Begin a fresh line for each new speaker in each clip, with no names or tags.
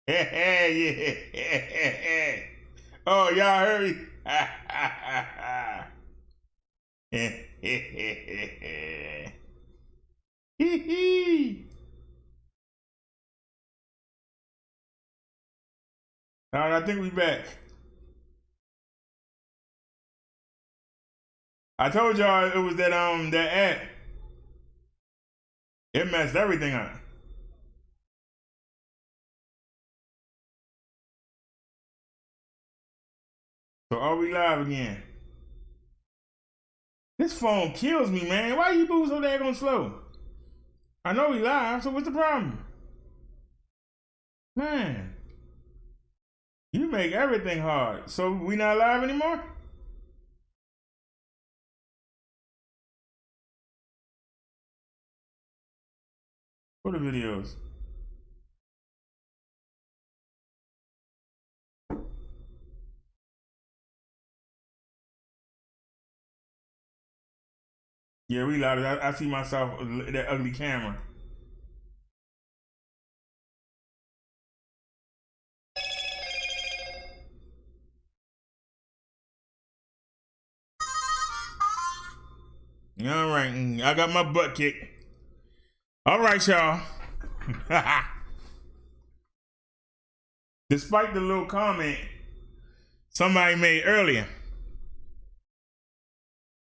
Yeah. Oh, y'all heard me? All right, I think we back. I told y'all it was that app. It messed everything up. So are we live again? This phone kills me, man. Why you move so daggone slow? I know we live, so what's the problem? Man, you make everything hard. So we not live anymore? What are the videos? Yeah, we live. I see myself, that ugly camera. All right, I got my butt kicked. All right, y'all. Despite the little comment somebody made earlier,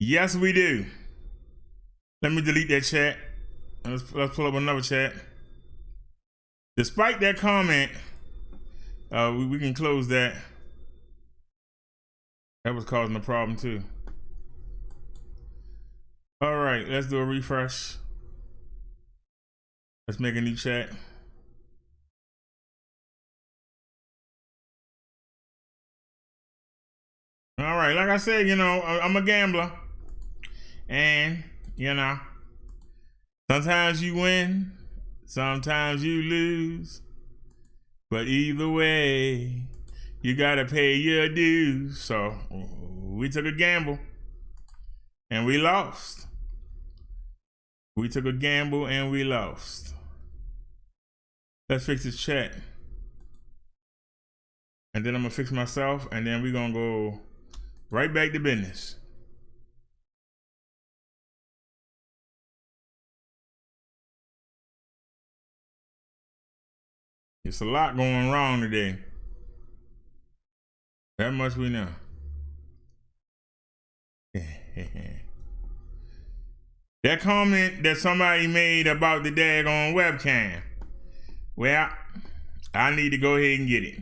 yes, we do. Let me delete that chat. Let's pull up another chat. Despite that comment, we can close that. That was causing a problem too. All right, let's do a refresh. Let's make a new chat. All right, like I said, you know, I'm a gambler. And, you know, sometimes you win, sometimes you lose. But either way, you gotta pay your dues. So we took a gamble and we lost. We took a gamble and we lost. Let's fix this chat. And then I'm gonna fix myself, and then we're gonna go right back to business. It's a lot going wrong today. That much we know. That comment that somebody made about the daggone webcam, well, I need to go ahead and get it.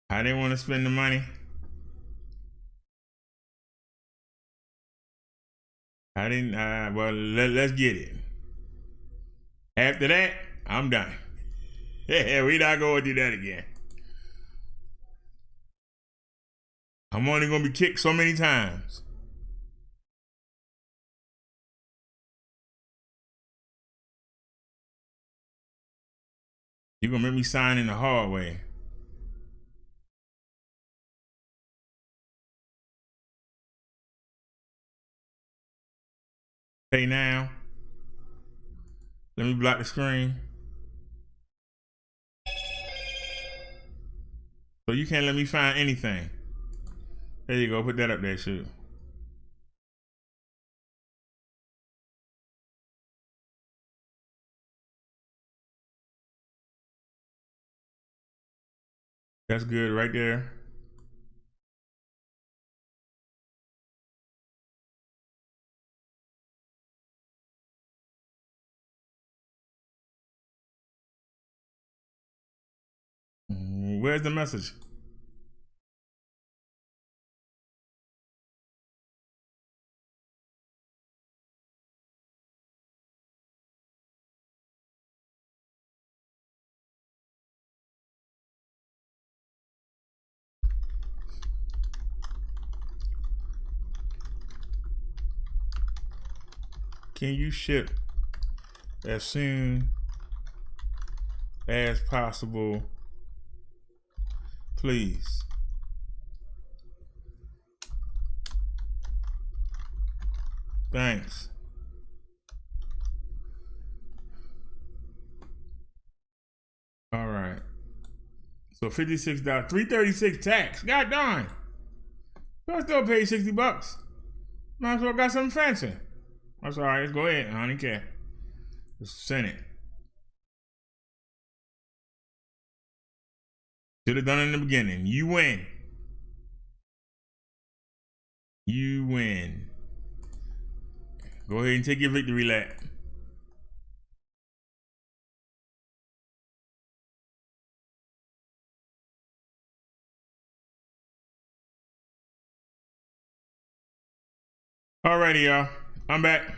I didn't want to spend the money. I didn't, well, let's get it. After that, I'm done. We not going to do that again. I'm only going to be kicked so many times. You're going to make me sign in the hard way. Pay now. Let me block the screen. So you can't let me find anything. There you go, put that up there, shoot. That's good right there. Where's the message? Can you ship as soon as possible, please? Thanks. So $56, $336 tax. God darn. So I still paid $60. Might as well got something fancy. That's all right. Let's go ahead. I don't care. Just send it. Should have done it in the beginning. You win. You win. Go ahead and take your victory lap. Alrighty, y'all. I'm back.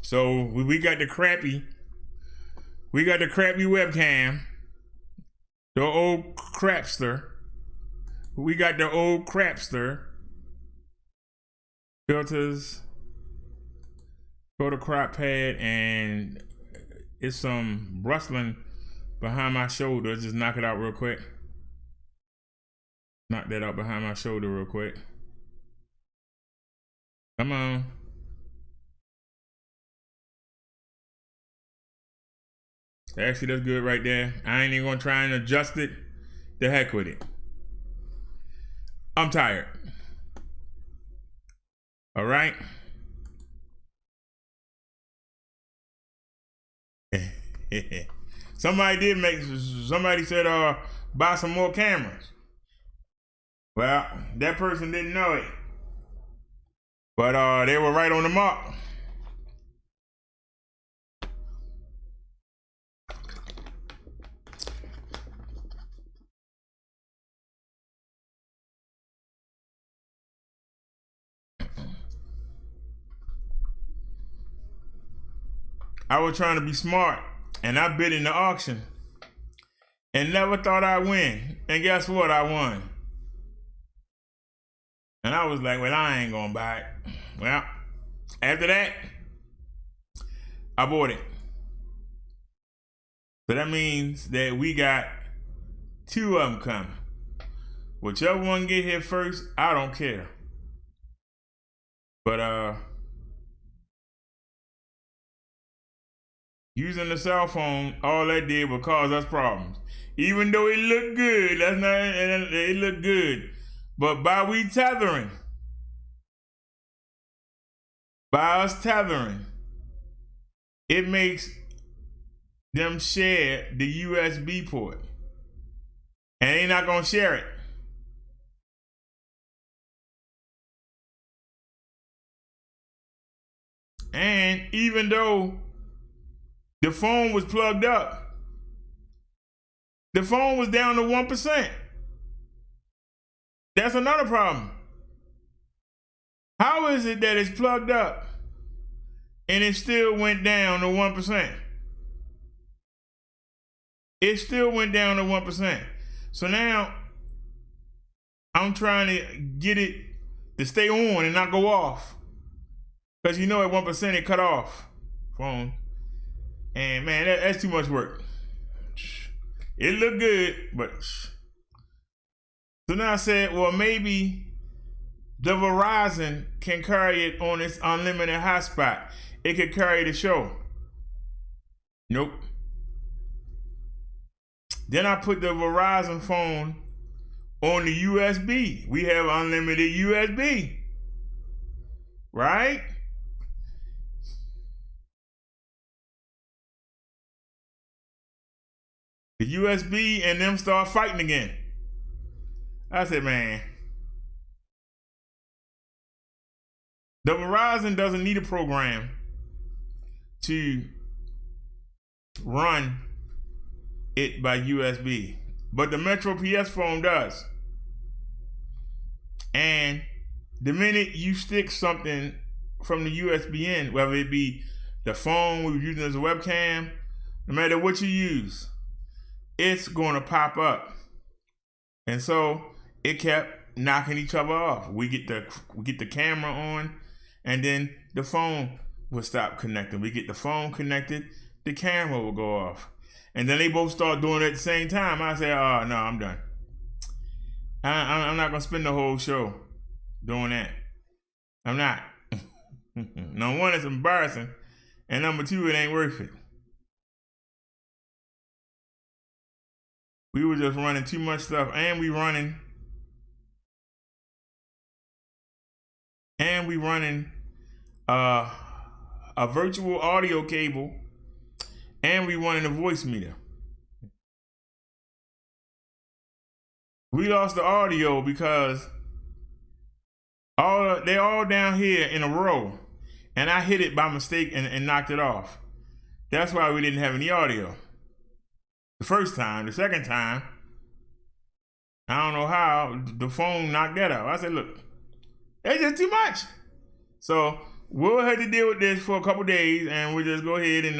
So we got the crappy webcam. The old crapster. We got the old crapster. Filters. Photo crop pad, and it's some rustling behind my shoulder. Just knock it out real quick. Knock that out behind my shoulder real quick. Come on. Actually, that's good right there. I ain't even gonna try and adjust it. The heck with it. I'm tired. All right. Somebody said, buy some more cameras. Well, that person didn't know it. But they were right on the mark. I was trying to be smart, and I bid in the auction and never thought I'd win. And guess what? I won. And I was like, well, I ain't gonna buy it. Well, after that, I bought it. So that means that we got 2 of them coming. Whichever one get here first, I don't care. But using the cell phone, all that did was cause us problems. Even though it looked good, it looked good. But by us tethering, it makes them share the USB port. And they're not gonna share it. And even though the phone was plugged up, the phone was down to 1%. That's another problem. How is it that it's plugged up and it still went down to 1%? It still went down to 1%. So now I'm trying to get it to stay on and not go off. Because you know at 1% it cut off phone. And man, that's too much work. It looked good, but so now I said, well, maybe the Verizon can carry it on its unlimited hotspot. It could carry the show. Nope. Then I put the Verizon phone on the USB. We have unlimited USB, right? The USB and them start fighting again. I said, man, the Verizon doesn't need a program to run it by USB, but the Metro PS phone does. And the minute you stick something from the USB in, whether it be the phone we were using as a webcam, no matter what you use, it's going to pop up. And so it kept knocking each other off. We get the camera on, and then the phone will stop connecting. We get the phone connected, the camera will go off. And then they both start doing it at the same time. I say, oh, no, I'm done. I'm not going to spend the whole show doing that. I'm not. Number one, it's embarrassing. And number two, it ain't worth it. We were just running too much stuff, and we running a virtual audio cable, and we running a voice meter. We lost the audio because they're all down here in a row, and I hit it by mistake and knocked it off. That's why we didn't have any audio the first time. The second time, I don't know how the phone knocked that out. I said, look, it's just too much. So we'll have to deal with this for a couple days, and we'll just go ahead and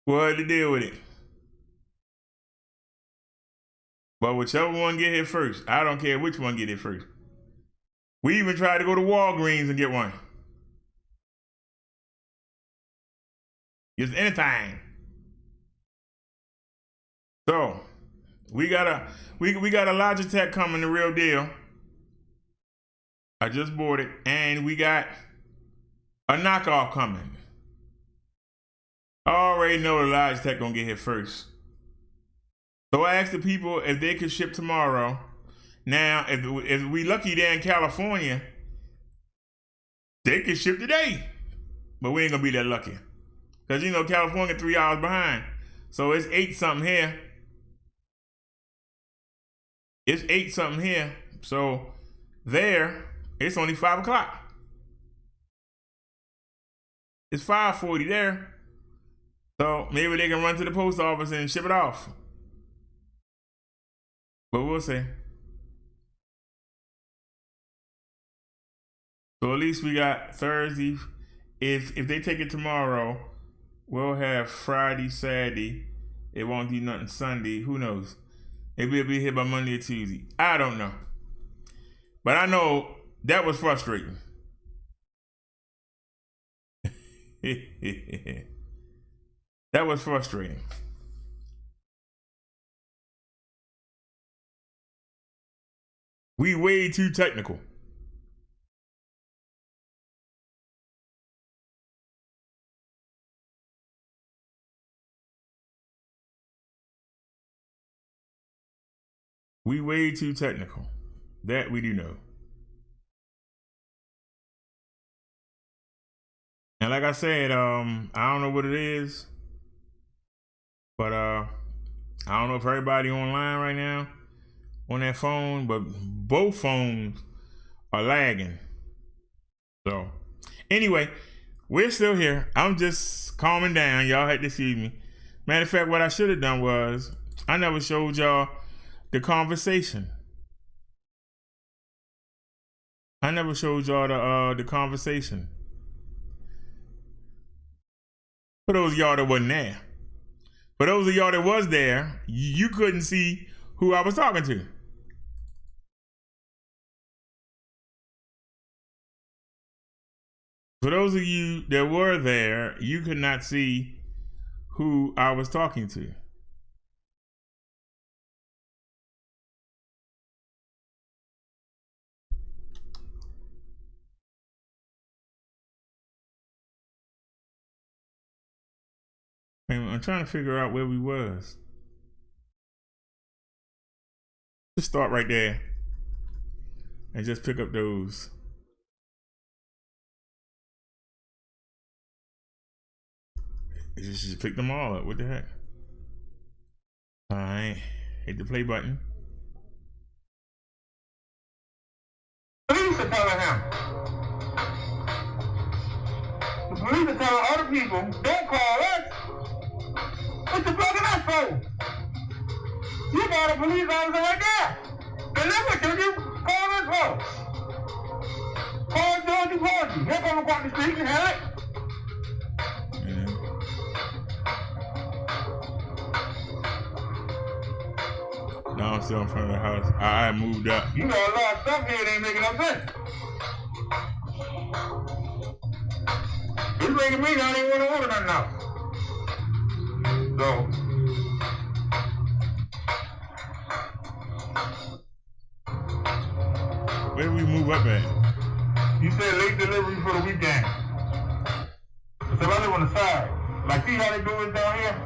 we'll have to deal with it. But whichever one get here first, I don't care which one get here first. We even tried to go to Walgreens and get one. Just anything. So we got a Logitech coming, the real deal. I just bought it, and we got a knockoff coming. I already know the Logitech gonna get here first. So I asked the people if they could ship tomorrow. Now, if we lucky there in California, they could ship today. But we ain't gonna be that lucky. Because you know California 3 hours behind. So it's 8 something here. It's 8 something here. So there, it's only 5 o'clock. It's 5:40 there. So maybe they can run to the post office and ship it off. But we'll see. So at least we got Thursday. If they take it tomorrow, we'll have Friday, Saturday. It won't do nothing Sunday. Who knows? Maybe it'll be here by Monday or Tuesday. I don't know. But I know that was frustrating. That was frustrating. We way too technical. We way too technical. That we do know. And like I said, I don't know what it is, but I don't know if everybody online right now on that phone, but both phones are lagging. So anyway, we're still here. I'm just calming down. Y'all had to see me. Matter of fact, what I should have done was I never showed y'all the conversation. I never showed y'all the conversation. For those of y'all that wasn't there. For those of y'all that was there, you couldn't see who I was talking to. For those of you that were there, you could not see who I was talking to. I'm trying to figure out where we was. Just start right there and just pick up those. Just pick them all up. What the heck? All right, hit the play button.
Police are telling him. The police are telling other people, don't call us. What you blocking us for? You got a police officer right there. And then what you call us for? Call George, call you. They're going to go out the street and have it.
Now I'm still in front of the house. I moved up.
You got a lot of stuff here that ain't making no sense. It's making me not even want to order nothing now. So,
where do we move up at?
you said late delivery for the weekend. So I live on the side. Like, see how they do it down here?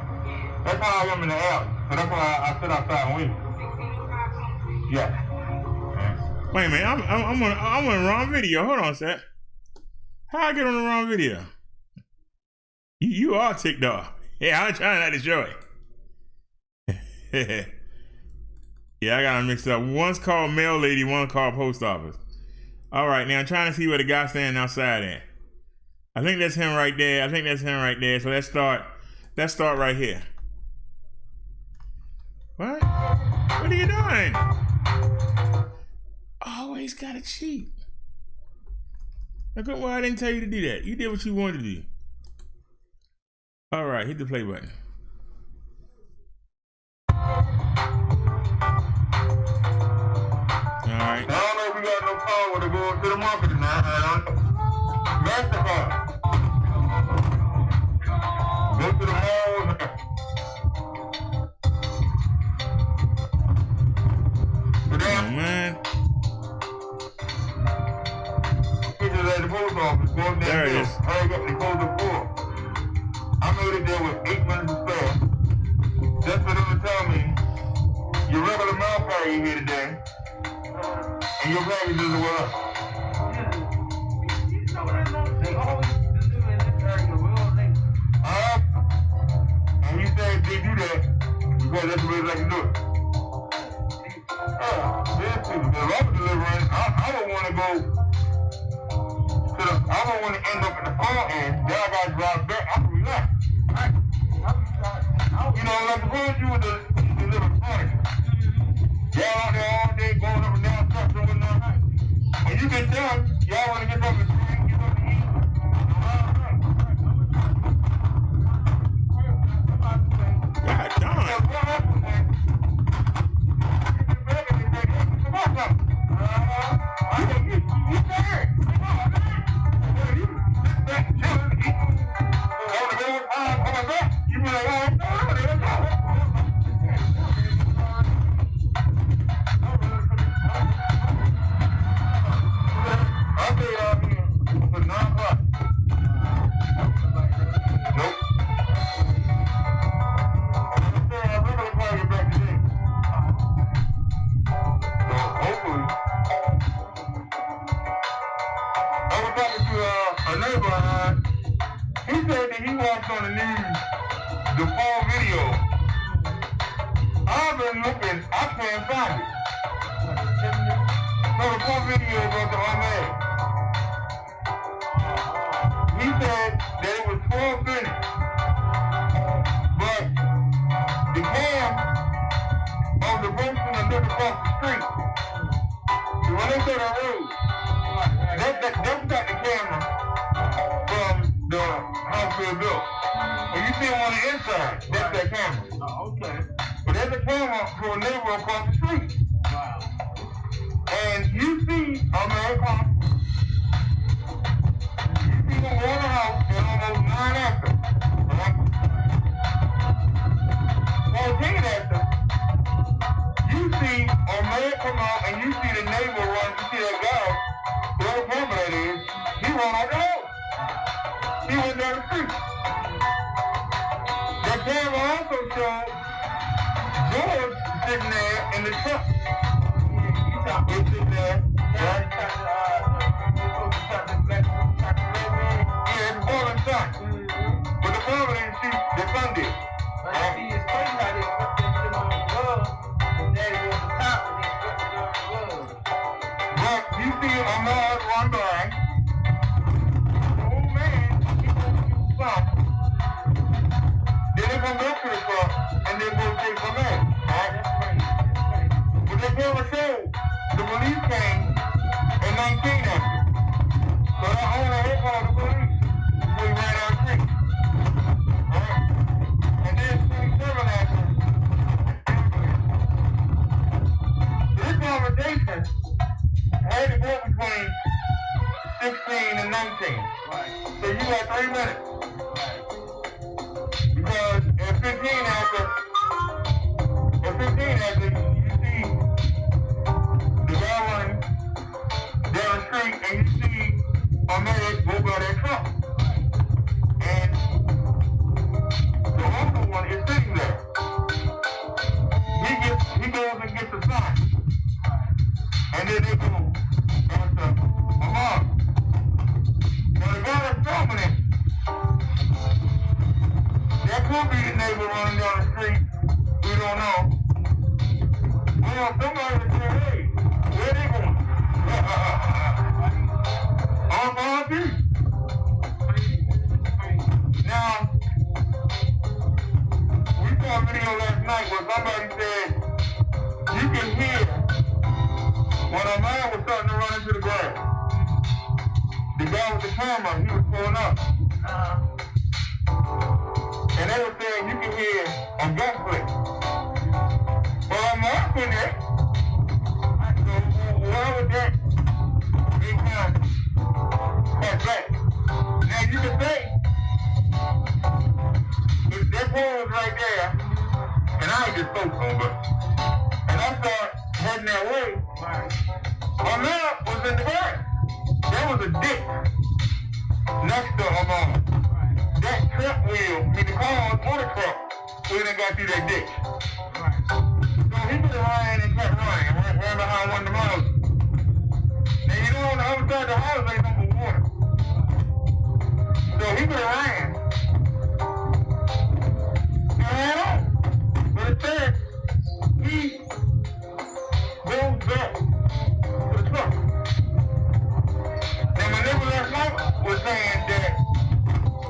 That's how I am in the alley. So that's why I sit outside and wait. Yeah.
Wait a minute, I'm on the wrong video. Hold on a sec. How I get on the wrong video? You are ticked off. Yeah, I'm trying not to show it. Yeah, I got them mixed up. One's called mail lady, one called post office. All right, now I'm trying to see where the guy's standing outside at. I think that's him right there. So let's start right here. What? What are you doing? Always gotta cheat. Look, well, I didn't tell you to do that. You did what you wanted to do. All right, hit the play button. All right.
I don't know if we got no power to go to the market tonight. MasterCard. Go to the mall.
Oh, man.
Pictures at the post office. Go
There it is.
Hurry up and close the door. I made it there with 8 minutes to spare. Just for them to tell me your regular mail carrier here today. And your package is well. They always do in this area, and you said they do that because that's the way they can do it. There's people. If I was delivering, I would want to go to the, I would want to end up at the far end. Then I got to drive back. I can relax. You know, like suppose you would deliver furniture. Y'all out there all day going up and down trucks and whatnot. When you get done, y'all want to get up and get something to eat.
God darn.
And the other one is sitting there. going on. Well, somebody would say, hey, where they going? On my feet. Now, we saw a video last night where somebody said, you can hear when a man was starting to run into the grass. The guy with the camera, he was pulling up. And they were saying you can hear a gun click. Well, I'm watching it. So why would that be kind of back? Now you can say, if that pole was right there, and I ain't just spoke on, but, and I start heading that way, my mouth was in the back. There was a dick next to her mom. That truck wheel, I mean the car on the truck, wheel that got through that ditch. So he could have ran and kept running, ran behind one of the houses. Now you know on the other side of the house ain't nothing but water. So he could have ran. And ran on. But instead, he goes back to the truck. And my neighbor last night was saying that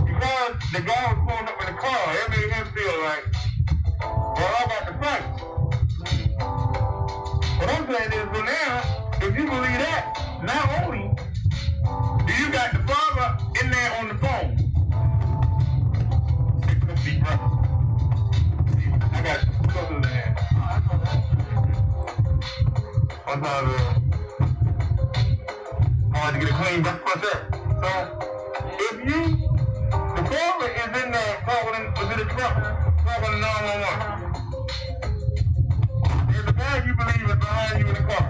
because the guy was pulling up in the car, it made him feel like, well, I'm about to fight. What I'm saying is, well now, if you believe that, not only do you got the father in there on the phone, 6 feet right. I got close in there. Sometimes I like to get it clean just for that. So, if you, the father is in there talking to the truck, talking to 911. There's a guy you believe is behind you in the car.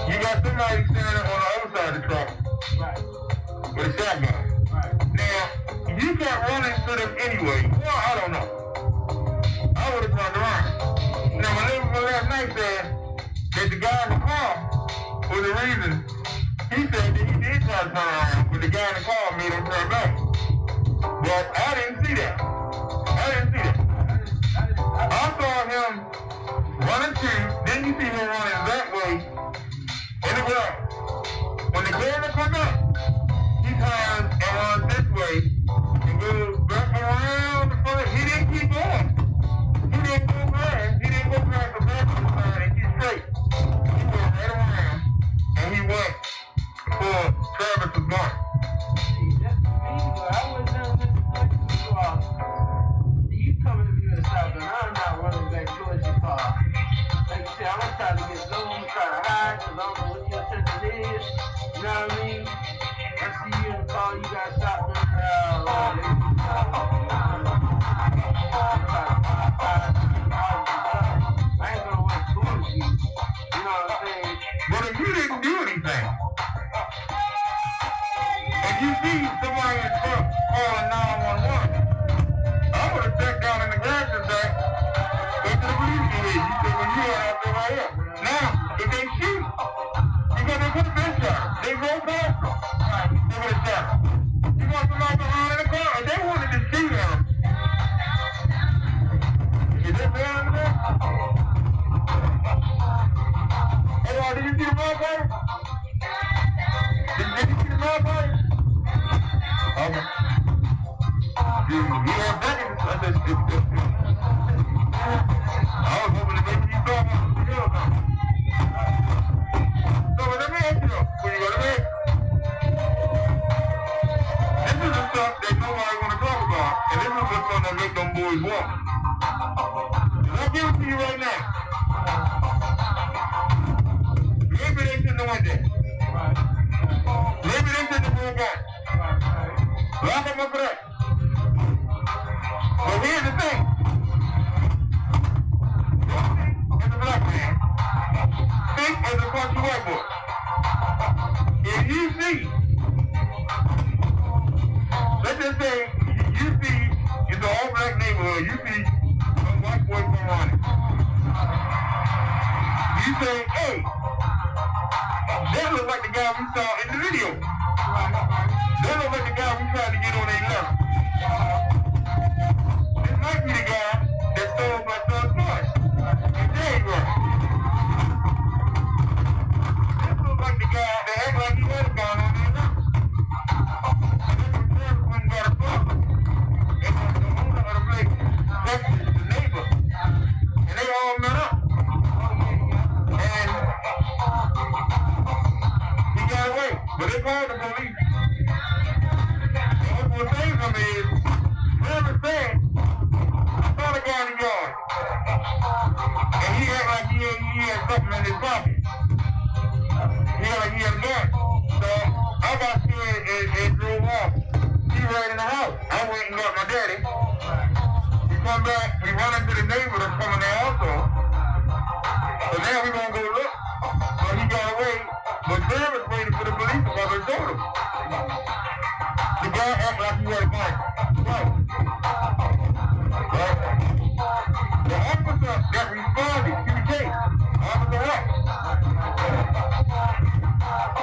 You got somebody standing on the other side of the truck with a shotgun. Now, you can't run into them anyway. Well, I don't know. I would have turned around. Now, my neighbor from last night said that the guy in the car was the reason. He said that he did try to turn around, but the guy in the car made him turn back. But I didn't see that. I saw him running to, then you see him running that way in the ground. When the camera comes up, he turns and runs this way and goes back around the front. He didn't keep going. He didn't go past the back of the side and keep straight. He went right around and he went for Travis's gun.
You coming to me with a shotgun, I'm not running back towards your car. Like you said, I'm gonna try to get low, I'm gonna try to hide, because I don't know what your intention is. You know what I mean? I see you in the car, you got shotgun, I ain't gonna run towards you. You know what I'm saying?
But if you didn't do anything, and you see somebody in the truck calling 911, I would have sat down in the grass and said, go to the police station. You said, well, you are out there right here. Now, if they shoot, because they could have been shot. They drove past them. They would have shot them. You want somebody behind in the car? If they wanted to shoot him, is that fair in the back? Hey, did you see the motherfucker? Did you see the motherfucker? Okay. You have seconds. I was hoping to make you talk about the deal. So let me ask you though, when you go to bed, this is the stuff that nobody want to talk about, and this is the stuff that make them boys walk. I'll give it to you right now. Maybe they shouldn't have went there. Maybe they shouldn't have moved back. Lock them up for that. But here's the thing. As a black man, think as a country white boy. If you see, let's just say, you see, it's an all-black neighborhood, you see a white boy come running. You say, hey, that looks like the guy we saw in the video. That looks like the guy we tried to get on a level. This might car. And he act like he had something in his pocket. He act like he had a gun. So I got scared and drove off. He ran in the house. I went and got my daddy. We come back, we run into the neighbor that's coming there also. So now we gonna go look. So he got away, but Travis waited for the police department to told him. The guy acted like he had a gun. Right. The officer that responded to the case, Officer Wacky,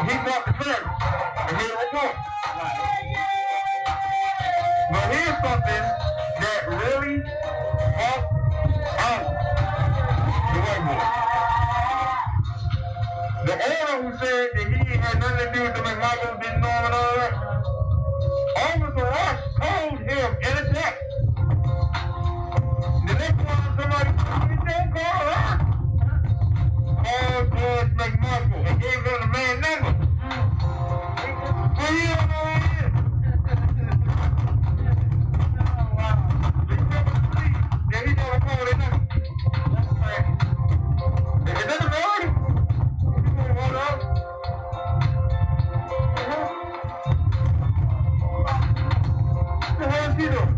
he got the Travis and made a report. But here's something that really helped out the white boy. The owner who said that he had nothing to do with the McMichael, didn't know him and all that, Officer Rush told him in a text. The next one, somebody said, don't call Rush. Call George McMichael and gave him the man number. Well, you don't know who he is. Yeah, he never called it number. If it doesn't matter, you gonna run out. What the hell is he doing?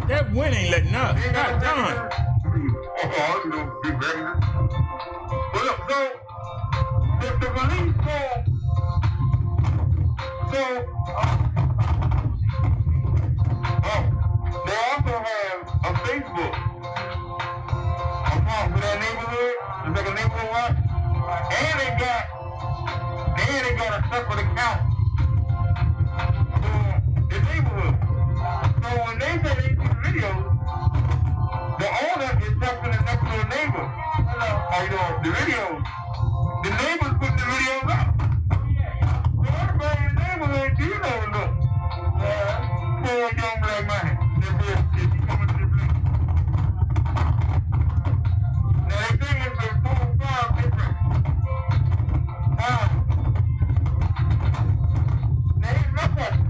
That wind ain't letting up. God darn.
Oh, you know, big regular. Well, look, so the police called. So, they also have a Facebook account for that neighborhood. It's like a neighborhood watch. And they got a separate account for the neighborhood. So when they say they see the videos, the owner is texting the next door neighbor. The videos. The neighbors put the videos up. So everybody in the neighborhood, you know, look. Poor young black man. That boy, he coming to the place. Now they think it's a 4 or 5 different now here's my question.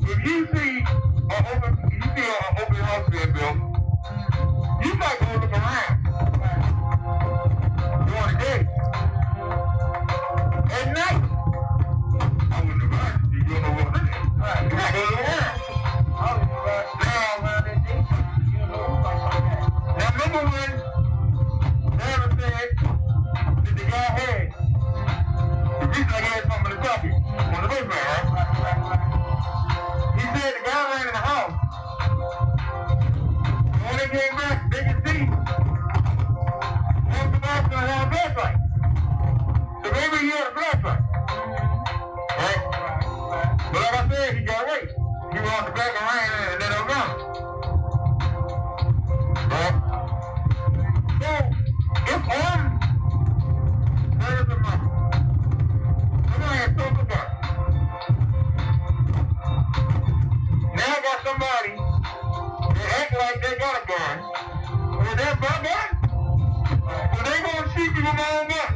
If you see an open house being built, you might go look around. During the day. At night, I wouldn't advise you. You don't know what's in it. You might go look around. Now remember when Darren said that the guy had the reason I had something in the pocket on the basement, right? He said the guy ran in the house. And when they came back, they could see one Sebastian had a flashlight. So maybe he had a flashlight. Right? But like I said, he got away. He went on the back and ran and then around. Right? So, if there is a mother. Somebody has talked about it. Now I got somebody that act like they got a gun. Well, that's my gun. So they gonna shoot you with my own gun.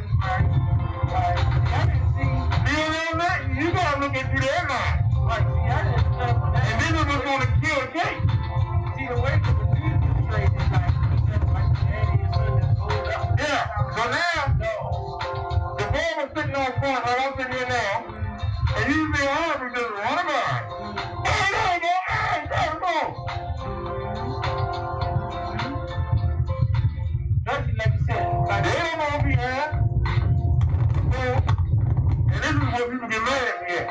You know that? You gotta look into their mind. And this is what's gonna kill the case. See the way to the trade is like yeah. So now the ball was sitting on front, like I'm sitting here now, and you see Harvey just run by. Hey, there you go, hey, there you go. Like you said, like they don't want to be here. So, and this is what people get mad at me at.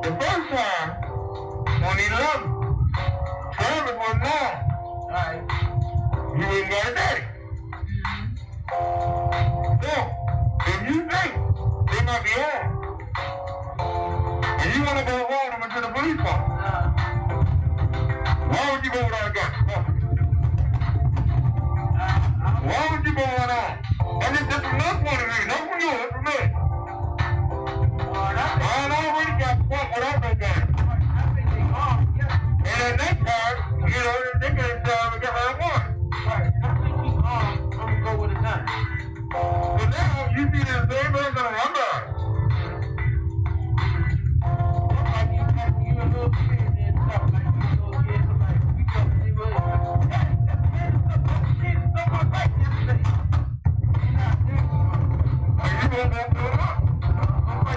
The first time, on 11, Travis was 9. Alright. You ain't got a daddy. So, if you think they might be armed, and you want to go hold them into the police car, why would you go without a gun? Why would you go unarmed? And this is my point of view, not from you, that's from me. I already got caught without no gun. And at that time, you know, they could have got what I want. Right. I think he's armed, I'm going to go with a gun. So now, you see this same person on one guy.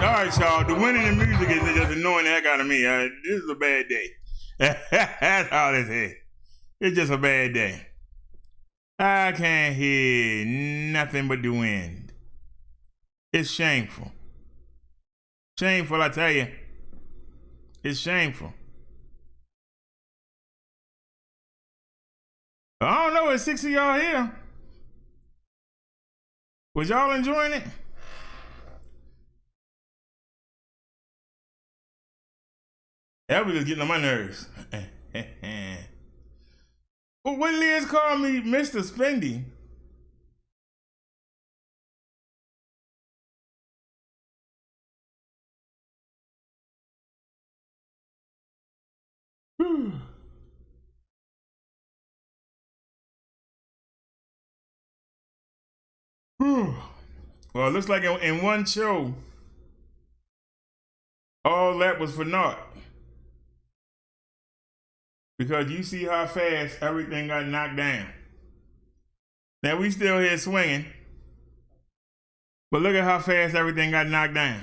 Alright, y'all. The wind in the music is just annoying the heck out of me. This is a bad day. That's all this is. It's just a bad day. I can't hear nothing but the wind. It's shameful. Shameful, I tell you. It's shameful. I don't know, it's 6 of y'all here. Was y'all enjoying it? That was just getting on my nerves. Well, what Liz called me Mr. Spendy. Well, it looks like in one show, all that was for naught. Because you see how fast everything got knocked down. Now we still here swinging, but look at how fast everything got knocked down.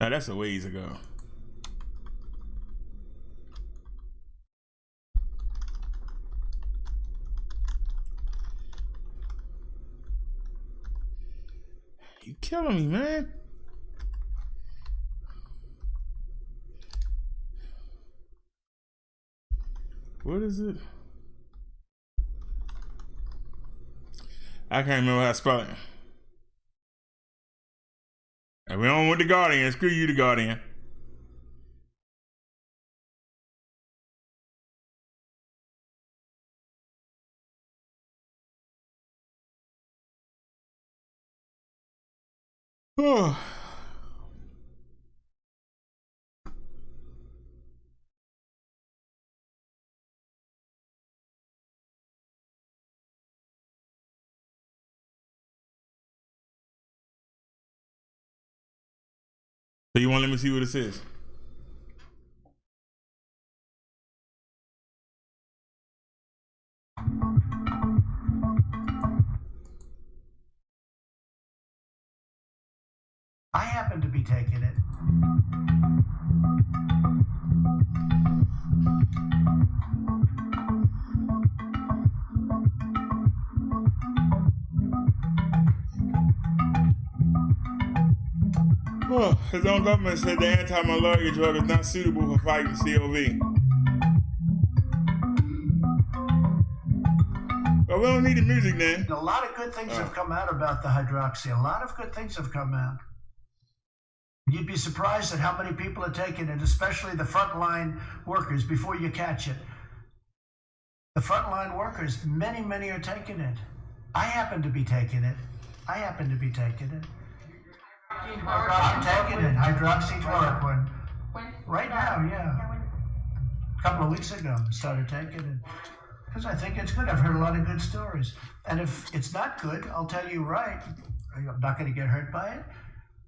Now that's a ways ago. You killing me, man. What is it? I can't remember how to spell it. And we on with the Guardian. Screw you, the Guardian. Oh. So you want to let me see what it says?
I happen to be taking it.
Oh, his own government said the anti-malaria drug is not suitable for fighting COV. Well, we don't need the music then.
A lot of good things have come out about the hydroxy. A lot of good things have come out. You'd be surprised at how many people are taking it, especially the frontline workers, before you catch it. The frontline workers, many are taking it. I happen to be taking it. I'm taking it, hydroxychloroquine. Right now, yeah. A couple of weeks ago, I started taking it. Because I think it's good. I've heard a lot of good stories. And if it's not good, I'll tell you right, I'm not going to get hurt by it.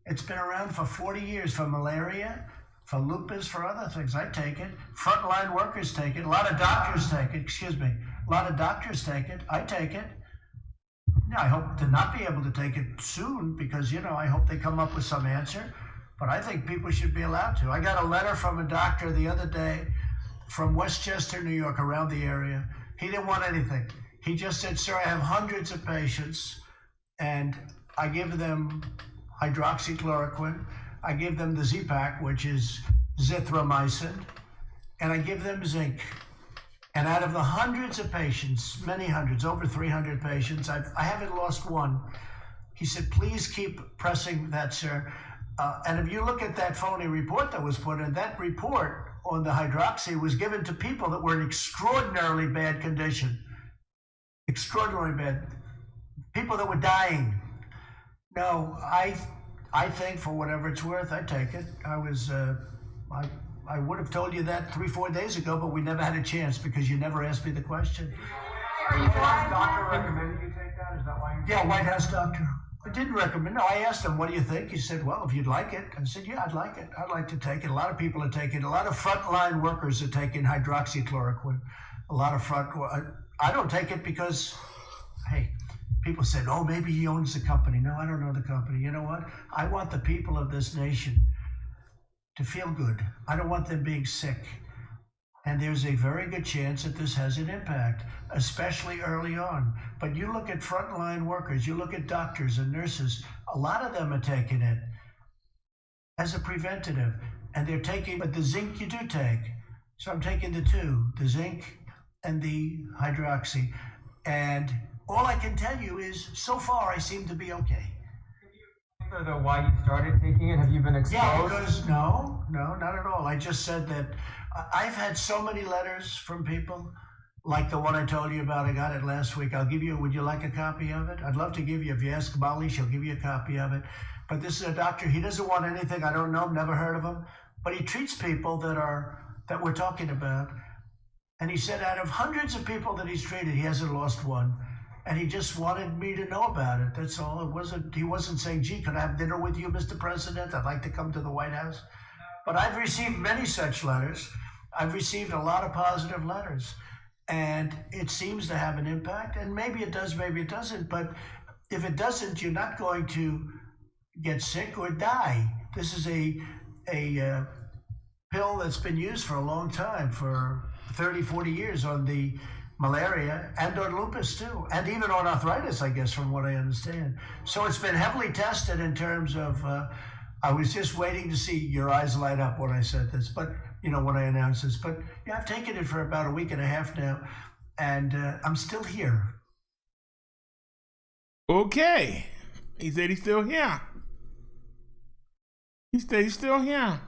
It's been around for 40 years for malaria, for lupus, for other things. I take it. Frontline workers take it. A lot of doctors take it. A lot of doctors take it. I take it. Yeah, I hope to not be able to take it soon because, I hope they come up with some answer. But I think people should be allowed to. I got a letter from a doctor the other day from Westchester, New York, around the area. He didn't want anything. He just said, sir, I have hundreds of patients and I give them hydroxychloroquine. I give them the Z-Pak, which is zithromycin, and I give them zinc. And out of the hundreds of patients, many hundreds, over 300 patients, I haven't lost one. He said, please keep pressing that, sir. And if you look at that phony report that was put in, that report on the hydroxy was given to people that were in extraordinarily bad condition. Extraordinarily bad. People that were dying. No, I think for whatever it's worth, I take it. I would have told you that 3-4 days ago, but we never had a chance because you never asked me the question.
Are you doctor recommended you take that? Is that why you're
Yeah, White House doctor. I didn't recommend. No, I asked him, what do you think? He said, well, if you'd like it. I said, yeah, I'd like it. I'd like to take it. A lot of people are taking it. A lot of frontline workers are taking hydroxychloroquine. A lot of I don't take it because, hey, people said, oh, maybe he owns the company. No, I don't know the company. You know what? I want the people of this nation to feel good. I don't want them being sick. And there's a very good chance that this has an impact, especially early on. But you look at frontline workers, you look at doctors and nurses, a lot of them are taking it as a preventative. And they're taking, but the zinc you do take. So I'm taking the two, the zinc and the hydroxy. And all I can tell you is, so far, I seem to be okay.
Though why you started taking it? Have you been exposed?
Yeah, because no, not at all. I just said that I've had so many letters from people, like the one I told you about. I got it last week. I'll give you, would you like a copy of it? I'd love to give you, if you ask Molly, she'll give you a copy of it. But this is a doctor, he doesn't want anything. I don't know, never heard of him. But he treats people that we're talking about. And he said out of hundreds of people that he's treated, he hasn't lost one. And he just wanted me to know about it. That's all. He wasn't saying, gee, could I have dinner with you, Mr. President? I'd like to come to the White House. But I've received many such letters. I've received a lot of positive letters. And it seems to have an impact. And maybe it does, maybe it doesn't. But if it doesn't, you're not going to get sick or die. This is a pill that's been used for a long time, for 30, 40 years on the malaria and on lupus too, and even on arthritis, I guess, from what I understand. So it's been heavily tested in terms of, I was just waiting to see your eyes light up when I said this, but, you know, when I announced this. But yeah, I've taken it for about a week and a half now, and I'm still here.
Okay. He said he's still here. He said he's still here.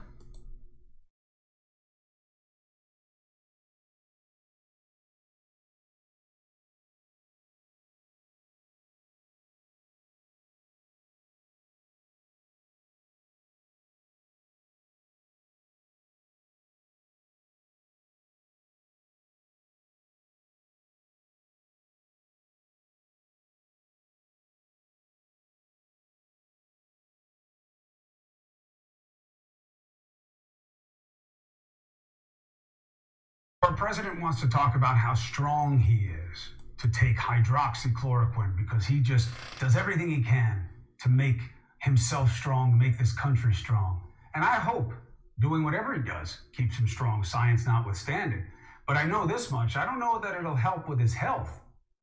Our president wants to talk about how strong he is to take hydroxychloroquine because he just does everything he can to make himself strong, make this country strong. And I hope doing whatever he does keeps him strong, science notwithstanding. But I know this much, I don't know that it'll help with his health,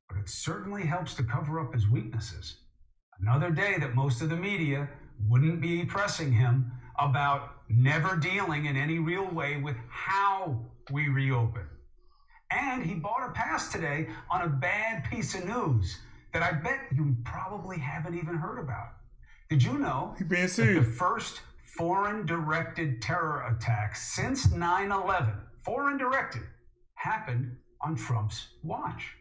but it certainly helps to cover up his weaknesses. Another day that most of the media wouldn't be pressing him about never dealing in any real way with how we reopen. And he bought a pass today on a bad piece of news that I bet you probably haven't even heard about. Did you know that the first foreign-directed terror attack since 9/11, foreign-directed, happened on Trump's watch?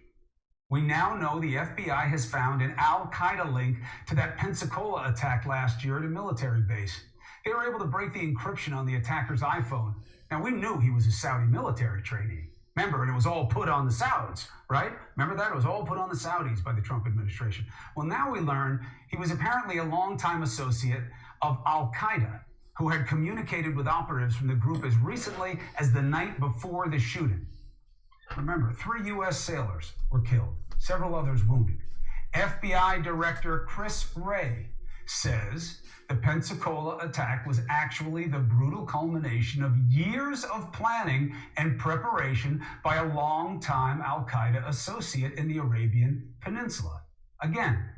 We now know the FBI has found an Al-Qaeda link to that Pensacola attack last year at a military base. They were able to break the encryption on the attacker's iPhone. Now, we knew he was a Saudi military trainee. Remember, and it was all put on the Saudis, right? Remember that? It was all put on the Saudis by the Trump administration. Well, now we learn he was apparently a longtime associate of Al-Qaeda, who had communicated with operatives from the group as recently as the night before the shooting. Remember, 3 U.S. sailors were killed, several others wounded. FBI Director Chris Wray says the Pensacola attack was actually the brutal culmination of years of planning and preparation by a longtime Al-Qaeda associate in the Arabian Peninsula. Again,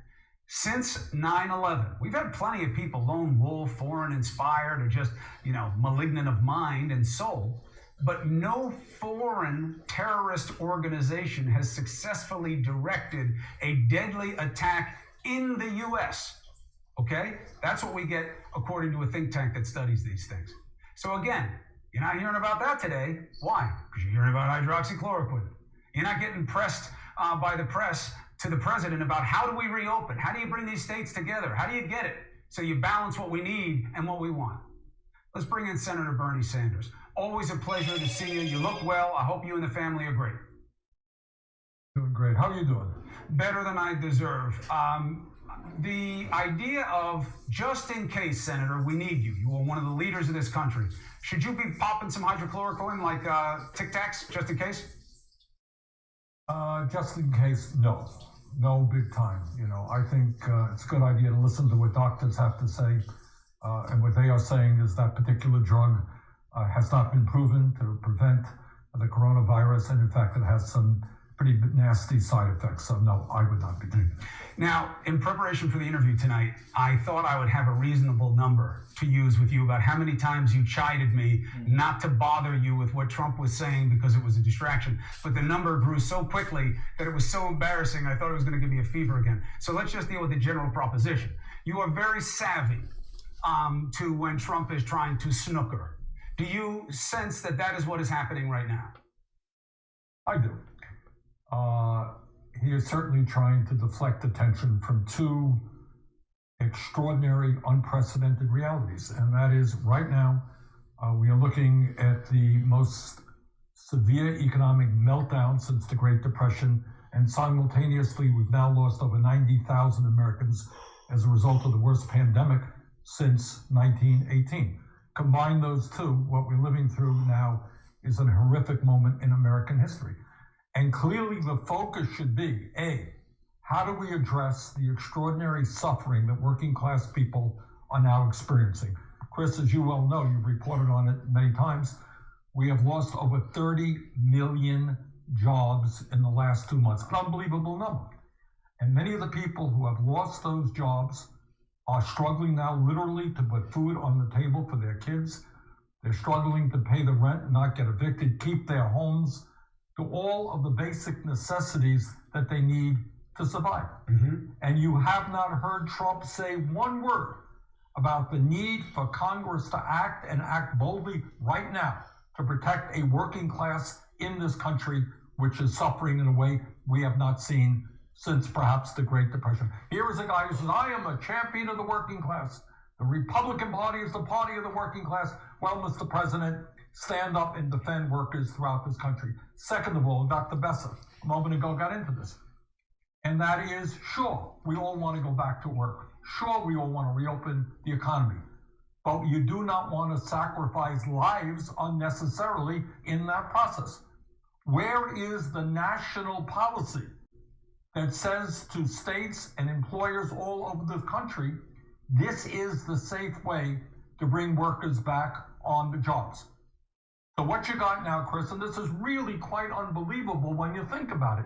since 9/11, we've had plenty of people, lone wolf, foreign inspired, or just, malignant of mind and soul, but no foreign terrorist organization has successfully directed a deadly attack in the U.S. Okay? That's what we get according to a think tank that studies these things. So again, you're not hearing about that today. Why? Because you're hearing about hydroxychloroquine. You're not getting pressed by the press to the president about how do we reopen? How do you bring these states together? How do you get it so you balance what we need and what we want? Let's bring in Senator Bernie Sanders. Always a pleasure to see you. You look well. I hope you and the family are great.
Doing great. How are you doing?
Better than I deserve. The idea of just in case, Senator, we need you. You are one of the leaders of this country. Should you be popping some hydrochloroquine like Tic Tacs, just in case?
Just in case, no. No, big time. You know, I think it's a good idea to listen to what doctors have to say. And what they are saying is that particular drug has not been proven to prevent the coronavirus. And in fact, it has some pretty nasty side effects. So no, I would not be doing it.
Now, in preparation for the interview tonight, I thought I would have a reasonable number to use with you about how many times you chided me not to bother you with what Trump was saying because it was a distraction. But the number grew so quickly that it was so embarrassing, I thought it was going to give me a fever again. So let's just deal with the general proposition. You are very savvy to when Trump is trying to snooker. Do you sense that that is what is happening right now?
I do. He is certainly trying to deflect attention from two extraordinary, unprecedented realities. And that is right now, we are looking at the most severe economic meltdown since the Great Depression. And simultaneously, we've now lost over 90,000 Americans as a result of the worst pandemic since 1918. Combine those two, what we're living through now is a horrific moment in American history. And clearly the focus should be, A, how do we address the extraordinary suffering that working class people are now experiencing? Chris, as you well know, you've reported on it many times, we have lost over 30 million jobs in the last 2 months, an unbelievable number. And many of the people who have lost those jobs are struggling now literally to put food on the table for their kids. They're struggling to pay the rent, not get evicted, keep their homes, to all of the basic necessities that they need to survive. And you have not heard Trump say one word about the need for Congress to act and act boldly right now to protect a working class in this country, which is suffering in a way we have not seen since perhaps the Great Depression. Here is a guy who says, I am a champion of the working class. The Republican Party is the party of the working class. Well, Mr. President, stand up and defend workers throughout this country. Second of all, Dr. Besser, a moment ago got into this. And that is, sure, we all want to go back to work. Sure, we all want to reopen the economy. But you do not want to sacrifice lives unnecessarily in that process. Where is the national policy that says to states and employers all over the country, this is the safe way to bring workers back on the jobs? So what you got now, Chris, and this is really quite unbelievable when you think about it.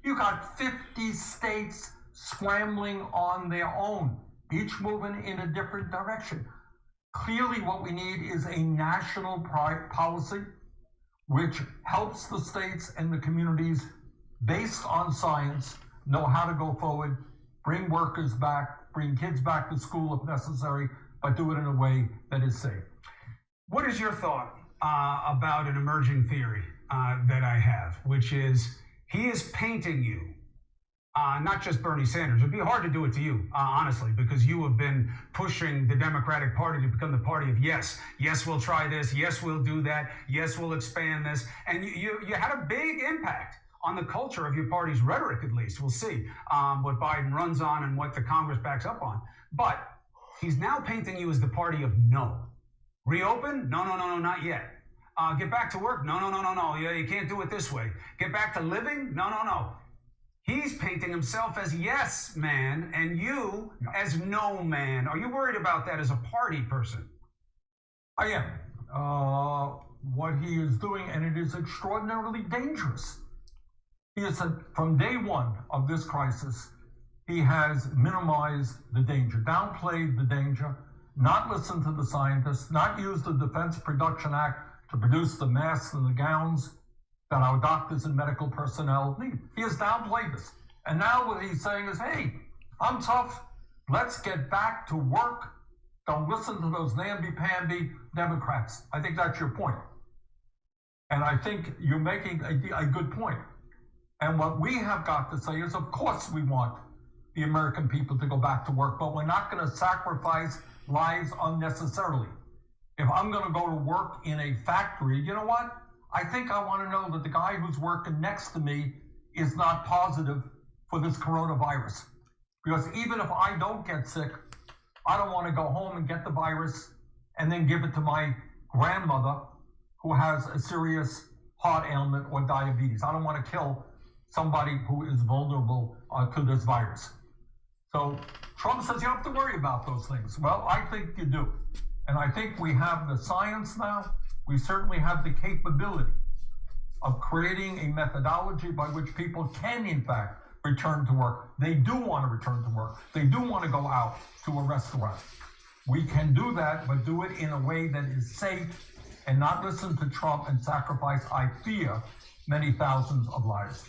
You got 50 states scrambling on their own, each moving in a different direction. Clearly what we need is a national policy which helps the states and the communities based on science know how to go forward, bring workers back, bring kids back to school if necessary, but do it in a way that is safe.
What is your thought about an emerging theory that I have, which is he is painting you, not just Bernie Sanders. It'd be hard to do it to you, honestly, because you have been pushing the Democratic Party to become the party of yes. Yes, we'll try this. Yes, we'll do that. Yes, we'll expand this. And you had a big impact on the culture of your party's rhetoric, at least. We'll see what Biden runs on and what the Congress backs up on. But he's now painting you as the party of no. Reopen? No, not yet. Get back to work? No. Yeah, you can't do it this way. Get back to living? No. He's painting himself as yes man and you as no man. Are you worried about that as a party person?
I am. What he is doing, and it is extraordinarily dangerous. He has said from day one of this crisis, he has minimized the danger, downplayed the danger, not listened to the scientists, not used the Defense Production Act to produce the masks and the gowns that our doctors and medical personnel need. He has downplayed this. And now what he's saying is, hey, I'm tough. Let's get back to work. Don't listen to those namby-pamby Democrats. I think that's your point. And I think you're making a good point. And what we have got to say is, of course we want the American people to go back to work, but we're not going to sacrifice lives unnecessarily. If I'm going to go to work in a factory, you know what? I think I want to know that the guy who's working next to me is not positive for this coronavirus. Because even if I don't get sick, I don't want to go home and get the virus and then give it to my grandmother who has a serious heart ailment or diabetes. I don't want to kill somebody who is vulnerable to this virus. So Trump says you have to worry about those things. Well, I think you do. And I think we have the science now. We certainly have the capability of creating a methodology by which people can, in fact, return to work. They do want to return to work. They do want to go out to a restaurant. We can do that, but do it in a way that is safe and not listen to Trump and sacrifice, I fear, many thousands of lives.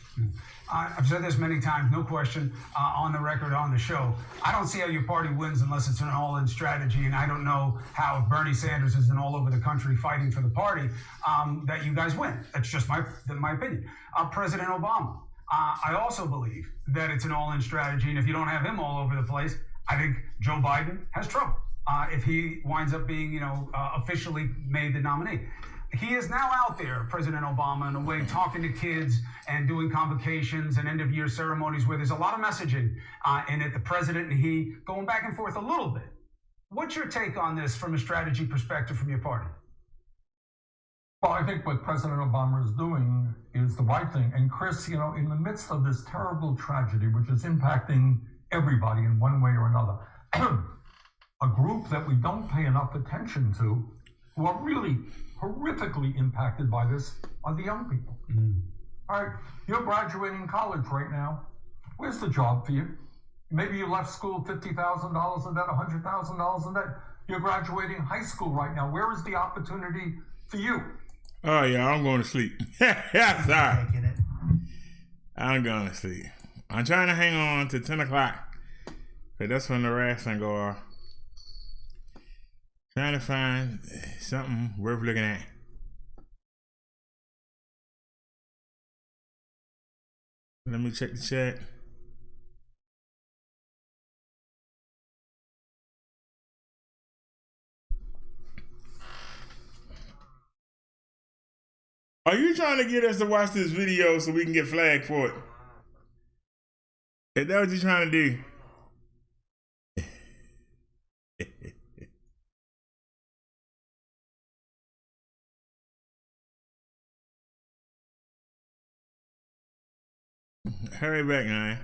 I've said this many times, no question, on the record, on the show. I don't see how your party wins unless it's an all-in strategy, and I don't know how if Bernie Sanders isn't all over the country fighting for the party, that you guys win. That's just my opinion. President Obama, I also believe that it's an all-in strategy, and if you don't have him all over the place, I think Joe Biden has trouble if he winds up being, officially made the nominee. He is now out there, President Obama, in a way, talking to kids and doing convocations and end-of-year ceremonies where there's a lot of messaging in it, the president and he going back and forth a little bit. What's your take on this from a strategy perspective from your party?
Well, I think what President Obama is doing is the right thing. And Chris, in the midst of this terrible tragedy, which is impacting everybody in one way or another, a group that we don't pay enough attention to, who are really horrifically impacted by this, are the young people. All right, you're graduating college right now. Where's the job for you? Maybe you left school $50,000 in debt, $100,000 in debt. You're graduating high school right now. Where is the opportunity for you?
Oh, yeah, I'm going to sleep. Yeah, sorry. I'm going to sleep. I'm trying to hang on to 10 o'clock. Because that's when the wrestling go off. Trying to find something worth looking at. Let me check the chat. Are you trying to get us to watch this video so we can get flagged for it? Is that what you're trying to do? Hurry back now.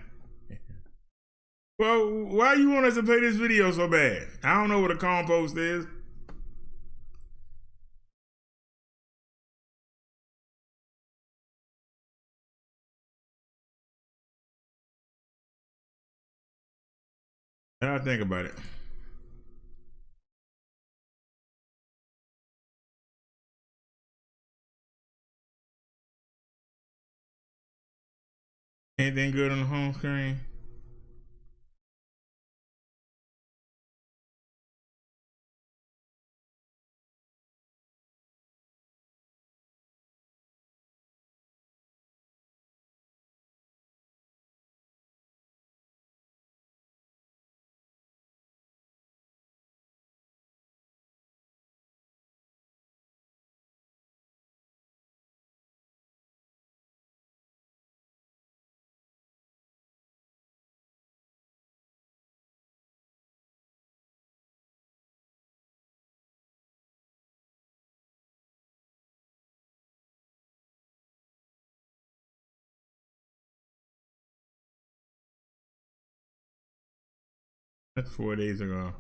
Well, why you want us to play this video so bad? I don't know what a compost is. I'll think about it. Anything good on the home screen? That's 4 days ago.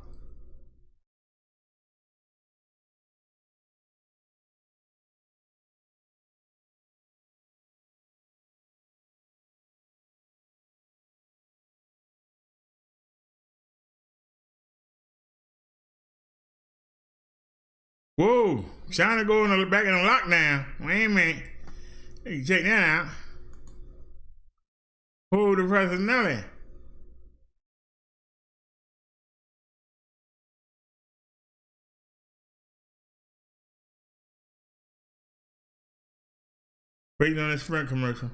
Whoa, China going back in a lockdown. Wait a minute. You can check that out. Hold the personality. Waiting on this Sprint commercial.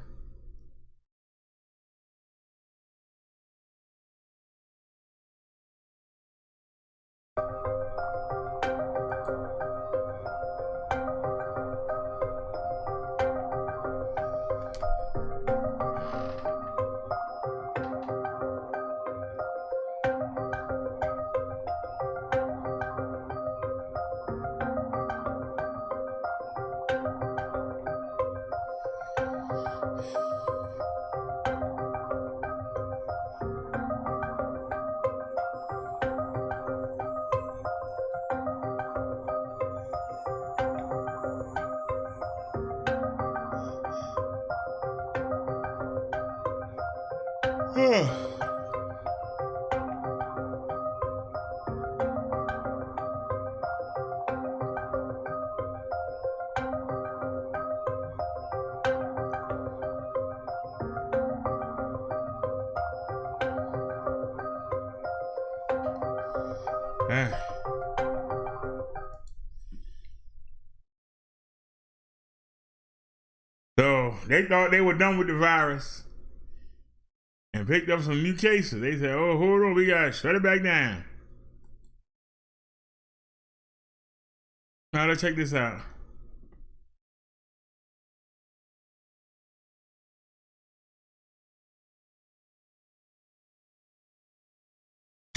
So they thought they were done with the virus and picked up some new cases. They said, oh, hold on, we gotta shut it back down. Now let's check this out.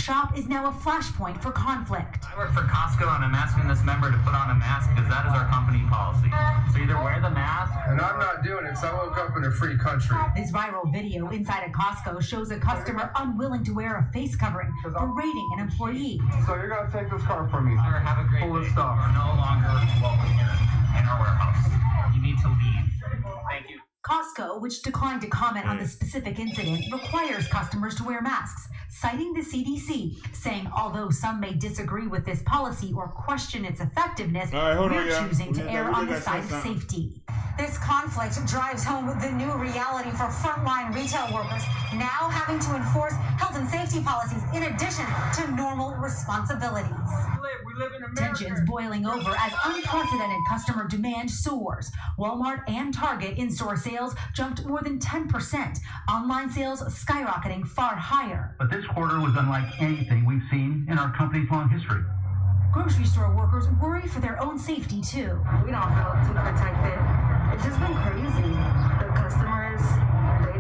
Shop is now a flashpoint for conflict.
I work for Costco and I'm asking this member to put on a mask because that is our company policy. So either wear the mask.
And I'm not doing it, so I woke up in a free country.
This viral video inside a Costco shows a customer unwilling to wear a face covering, berating an employee.
So you're gonna take this car from me.
Sir, have a great day.
Stuff.
You're no longer welcome here in our warehouse. You need to leave. Thank you.
Costco, which declined to comment on the specific incident, requires customers to wear masks, citing the CDC, saying although some may disagree with this policy or question its effectiveness, we're choosing to err on the side of safety. This conflict drives home the new reality for frontline retail workers, now having to enforce health and safety policies in addition to normal responsibilities.
We live in America.
Tensions boiling over as unprecedented customer demand soars. Walmart and Target in-store sales jumped more than 10%. Online sales skyrocketing far higher.
But this quarter was unlike anything we've seen in our company's long history.
Grocery store workers worry for their own safety too.
We don't feel too protected. It's just been crazy. The customers, they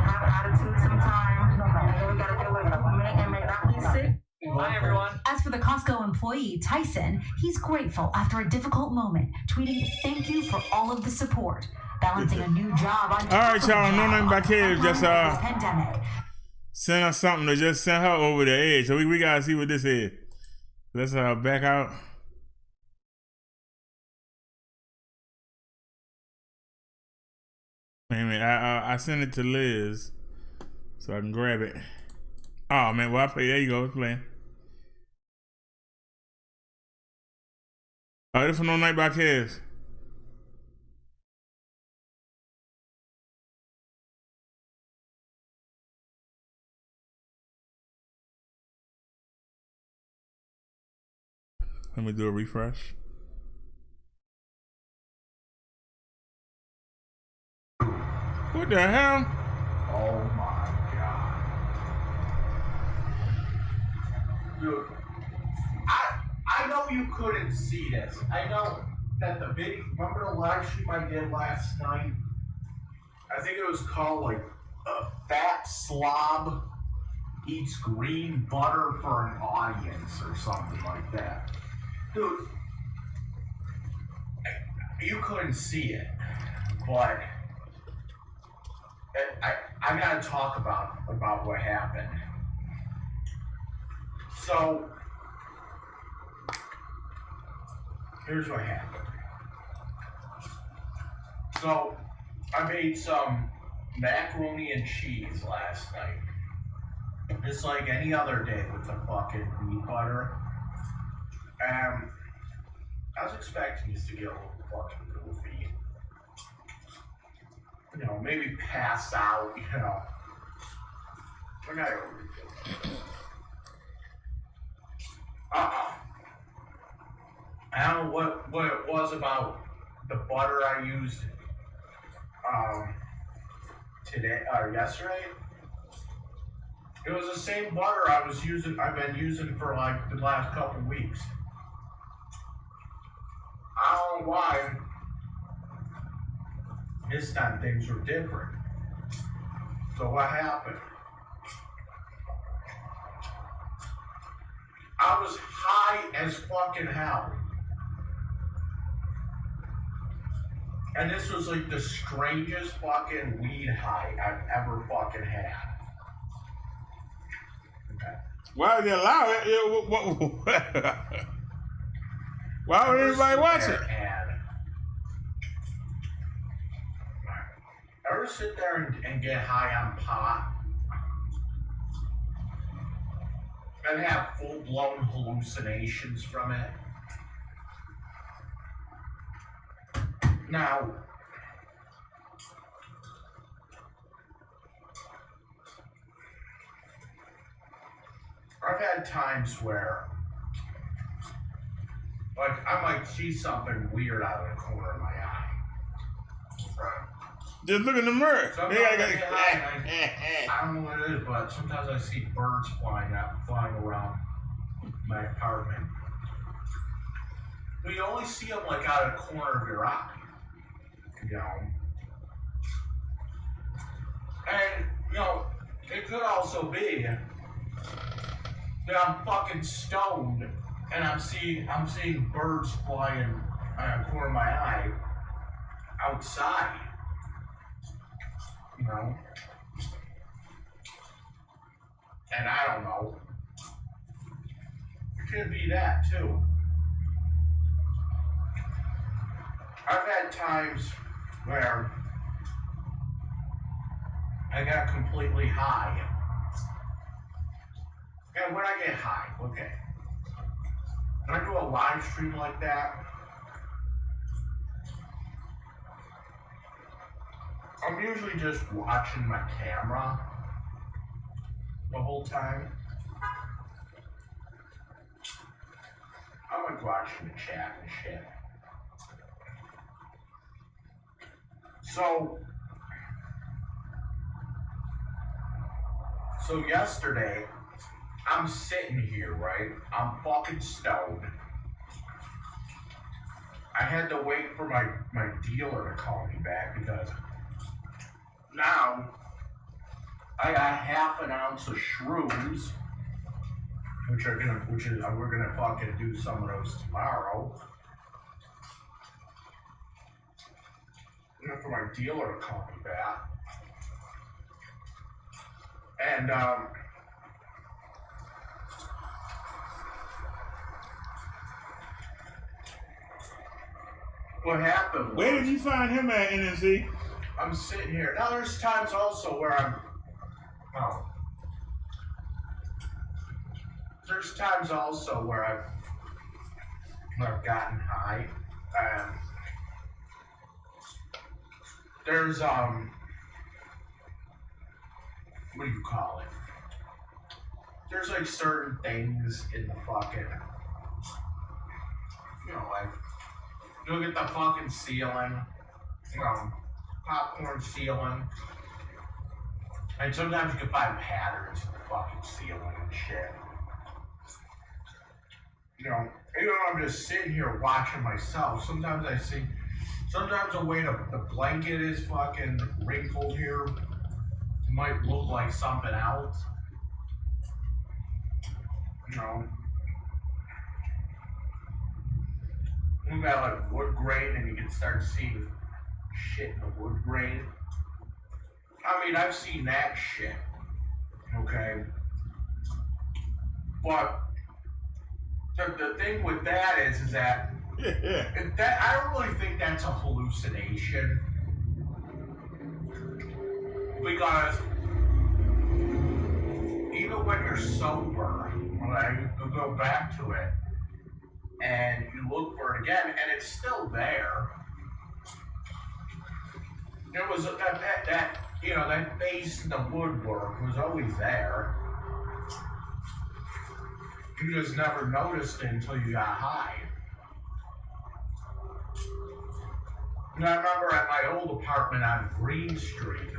have attitude sometimes. We gotta deal with may and may not be sick.
Bye, everyone.
As for the Costco employee, Tyson, he's grateful after a difficult moment, tweeting thank you for all of the support, balancing a new job on
all right, y'all, no nothing back here. Just
pandemic.
Send us something to just send her over the edge. So we gotta see what this is. Let's back out. Wait a minute, I sent it to Liz so I can grab it. Oh man, well I play. There you go, it's playing. Oh, this for No Night Podcast. Let me do a refresh. What the hell?
Oh my God. Dude, I know you couldn't see this. I know that the video, remember the live stream I did last night? I think it was called like a fat slob eats green butter for an audience or something like that. Dude, you couldn't see it, but I gotta talk about what happened. So, here's what happened. So, I made some macaroni and cheese last night. Just like any other day with the fucking meat butter. I was expecting this to get a little fucking goofy. You know, maybe pass out, you know. We're not overdoing it. I don't know what it was about the butter I used today or yesterday. It was the same butter I've been using for like the last couple weeks. I don't know why this time things were different. So what happened? I was high as fucking hell. And this was like the strangest fucking weed high I've ever fucking had. Okay.
Why would they allow it? Why would anybody watch it?
Ever sit there and get high on pot and have full-blown hallucinations from it? Now, I've had times where, like, I might see something weird out of the corner of my eye. Right?
Just look in the mirror.
I don't know what it is, but sometimes I see birds flying around my apartment. But you only see them like out of the corner of your eye, you know. And you know, it could also be that I'm fucking stoned and I'm seeing birds flying out of the corner of my eye outside. You know? And I don't know. It could be that too. I've had times where I got completely high. And when I get high, okay. When I do a live stream like that, I'm usually just watching my camera the whole time. I'm like watching the chat and shit. So yesterday, I'm sitting here, right? I'm fucking stoned. I had to wait for my dealer to call me back because now I got half an ounce of shrooms, we're gonna fucking do some of those tomorrow. For my dealer to call me back. And what happened was,
where did you find him at, NNC?
I'm sitting here. Now there's times also where there's times also where I've gotten high. There's what do you call it? There's like certain things in the fucking, you know, like you look at the fucking ceiling, you know, popcorn ceiling, and sometimes you can find patterns in the fucking ceiling and shit. You know, even though I'm just sitting here watching myself, sometimes the way the blanket is fucking wrinkled here might look like something else. You know. We got like wood grain and you can start seeing shit in the wood grain. I mean, I've seen that shit. Okay. But the thing with that is that I don't really think that's a hallucination, because even when you're sober, right, you go back to it and you look for it again, and it's still there. There was that you know, that face in the woodwork was always there. You just never noticed it until you got high. And I remember at my old apartment on Green Street,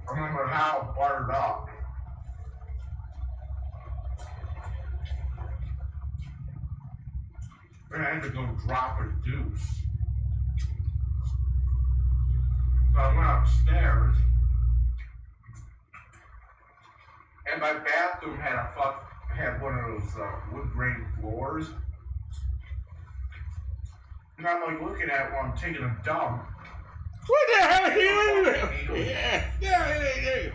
I remember how it buttered up. And I had to go drop a deuce. So I went upstairs, and my bathroom had one of those wood grain floors. And I'm like looking at it while I'm taking a dump.
What the hell are you doing? Yeah.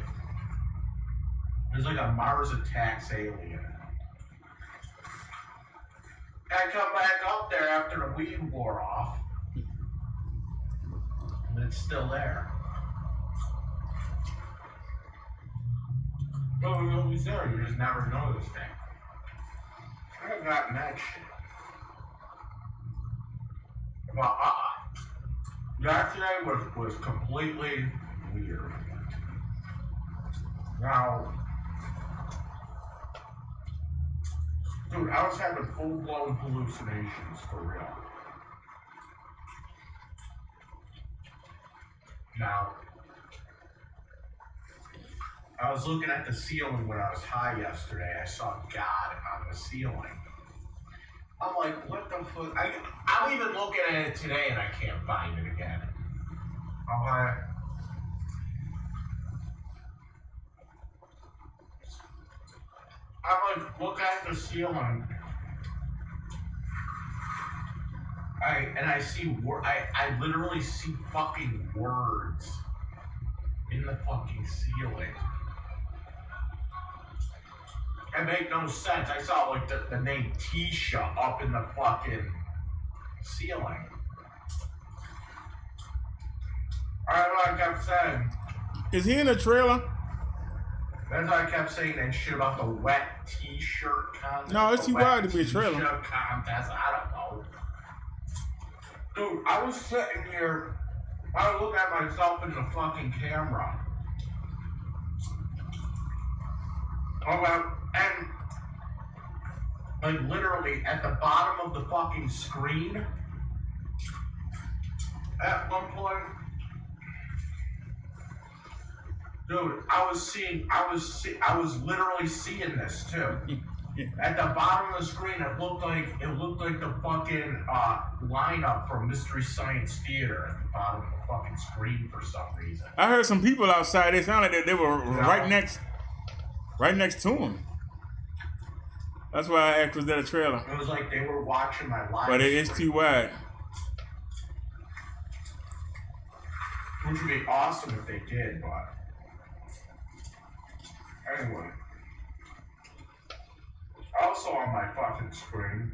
There's like a Mars Attacks alien. I come back up there after the weed wore off. And it's still there. No, it was always there. You just never noticed it. I have gotten that shit. Well, yesterday was completely weird. Now, dude, I was having full-blown hallucinations for real. Now, I was looking at the ceiling when I was high yesterday. I saw God on the ceiling. I'm like, what the fuck? I'm even looking at it today and I can't find it again. I'm like, look at the ceiling. I see, I literally see fucking words in the fucking ceiling. It made no sense. I saw like the name Tisha up in the fucking ceiling. Alright, like I kept saying.
Is he in a trailer?
That's why I kept saying that shit about the wet t-shirt contest.
No, it's too wide to be a trailer.
T-shirt contest, I don't know. Dude, I was sitting here, I was looking at myself in the fucking camera. And like literally at the bottom of the fucking screen, at one point, dude, I was literally seeing this too. At the bottom of the screen, it looked like the fucking lineup from Mystery Science Theater at the bottom of the fucking screen for some reason.
I heard some people outside. They sounded like they were right next to him. That's why I asked, was that a trailer?
It was like they were watching my live.
But it's too wide.
Which would be awesome if they did, but anyway. Also on my fucking screen,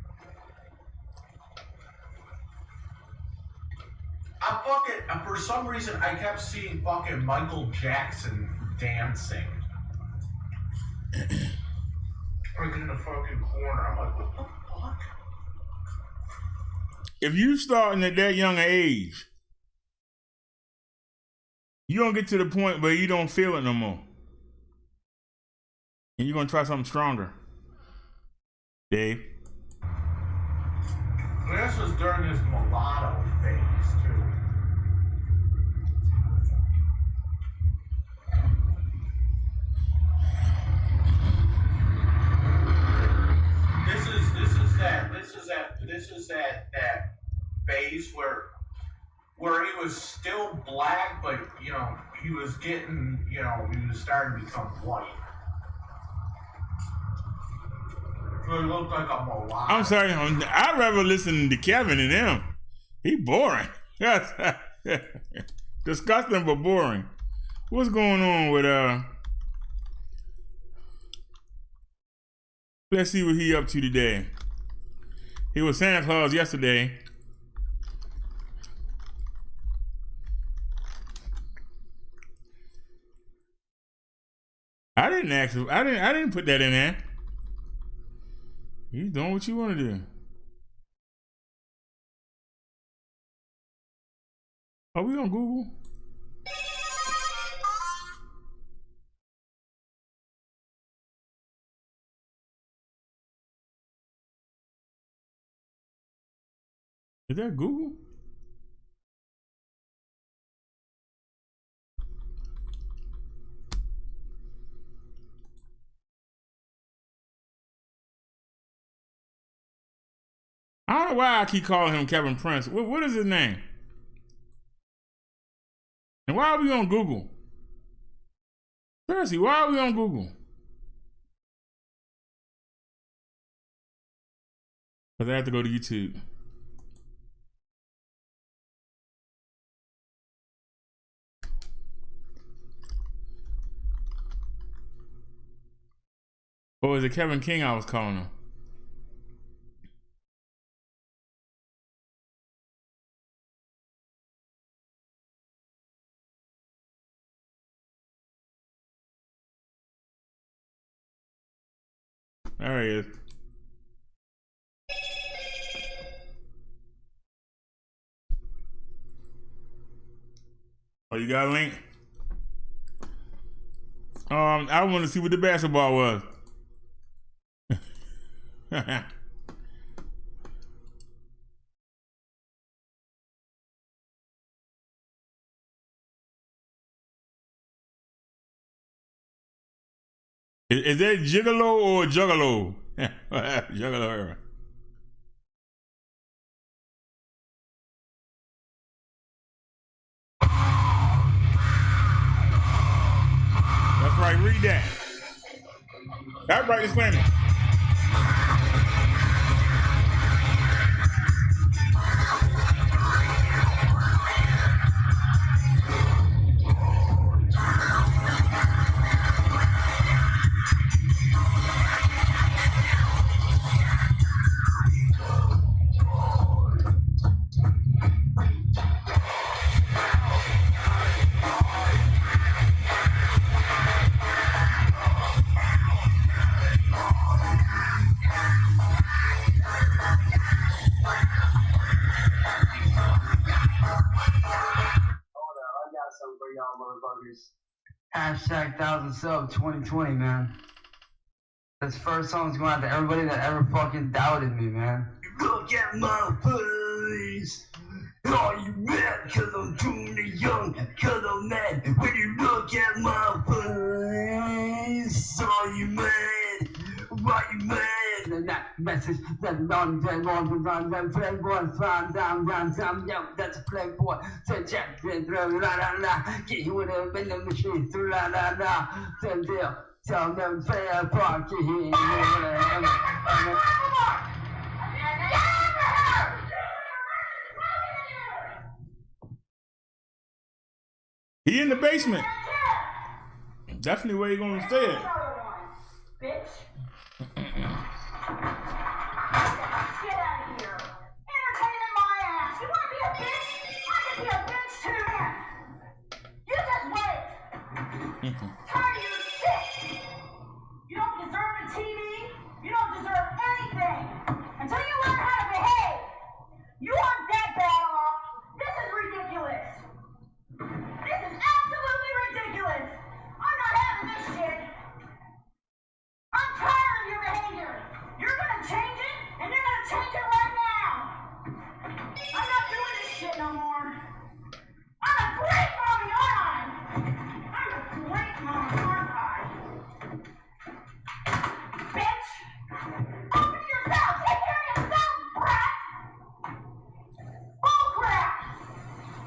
for some reason I kept seeing fucking Michael Jackson dancing. Like in the fucking corner. I'm like, what the fuck?
If you starting at that young age, you don't get to the point where you don't feel it no more. And you're gonna try something stronger. Dave?
This was during his mulatto phase, too. This is that phase where he was still black, but you know, he was getting, you know, he was starting to become white. So he looked like a mulatto.
I'm sorry, I'd rather listen to Kevin than him. He boring. Disgusting but boring. What's going on with let's see what he up to today. He was Santa Claus yesterday. I didn't ask him. I didn't put that in there. You doing what you want to do. Are we on Google? Is that Google? I don't know why I keep calling him Kevin Prince. What is his name? And why are we on Google? Seriously, why are we on Google? Because I have to go to YouTube. Or was it Kevin King I was calling him? There he is. Oh, you got a link? I want to see what the basketball was. Is that Gigolo or Juggalo? Juggalo. That's right, read that. Copyright disclaimer.
For y'all motherfuckers. Hashtag 1000 sub 2020, man. This first song's going out to everybody that ever fucking doubted me, man. Look at my face. Are you mad cause I'm too young? Cause I'm mad when you look at my face. Are you mad? Why you mad? And that message that on them playboy find down, yo, that's a playboy. Say Jack, la la la, get you with a vending machine, la la la, same deal. Tell them fair park here.
He in the basement. Definitely where you gonna stay at.
Bitch. Get out of here. Entertaining my ass. You wanna be a bitch? I can be a bitch too. You just wait. Tired of your shit. You don't deserve a TV. You don't deserve anything. Until you learn how to behave. You want that bad off. This is ridiculous. This is absolutely ridiculous. I'm not having this shit. I'm tired of your behavior. You're gonna change it, and you're gonna change it right now. I'm not doing this shit no more. I'm a great mommy, aren't I? I'm a great mommy, aren't I? Bitch! Open yourself! Take care of yourself, brat! Bull crap!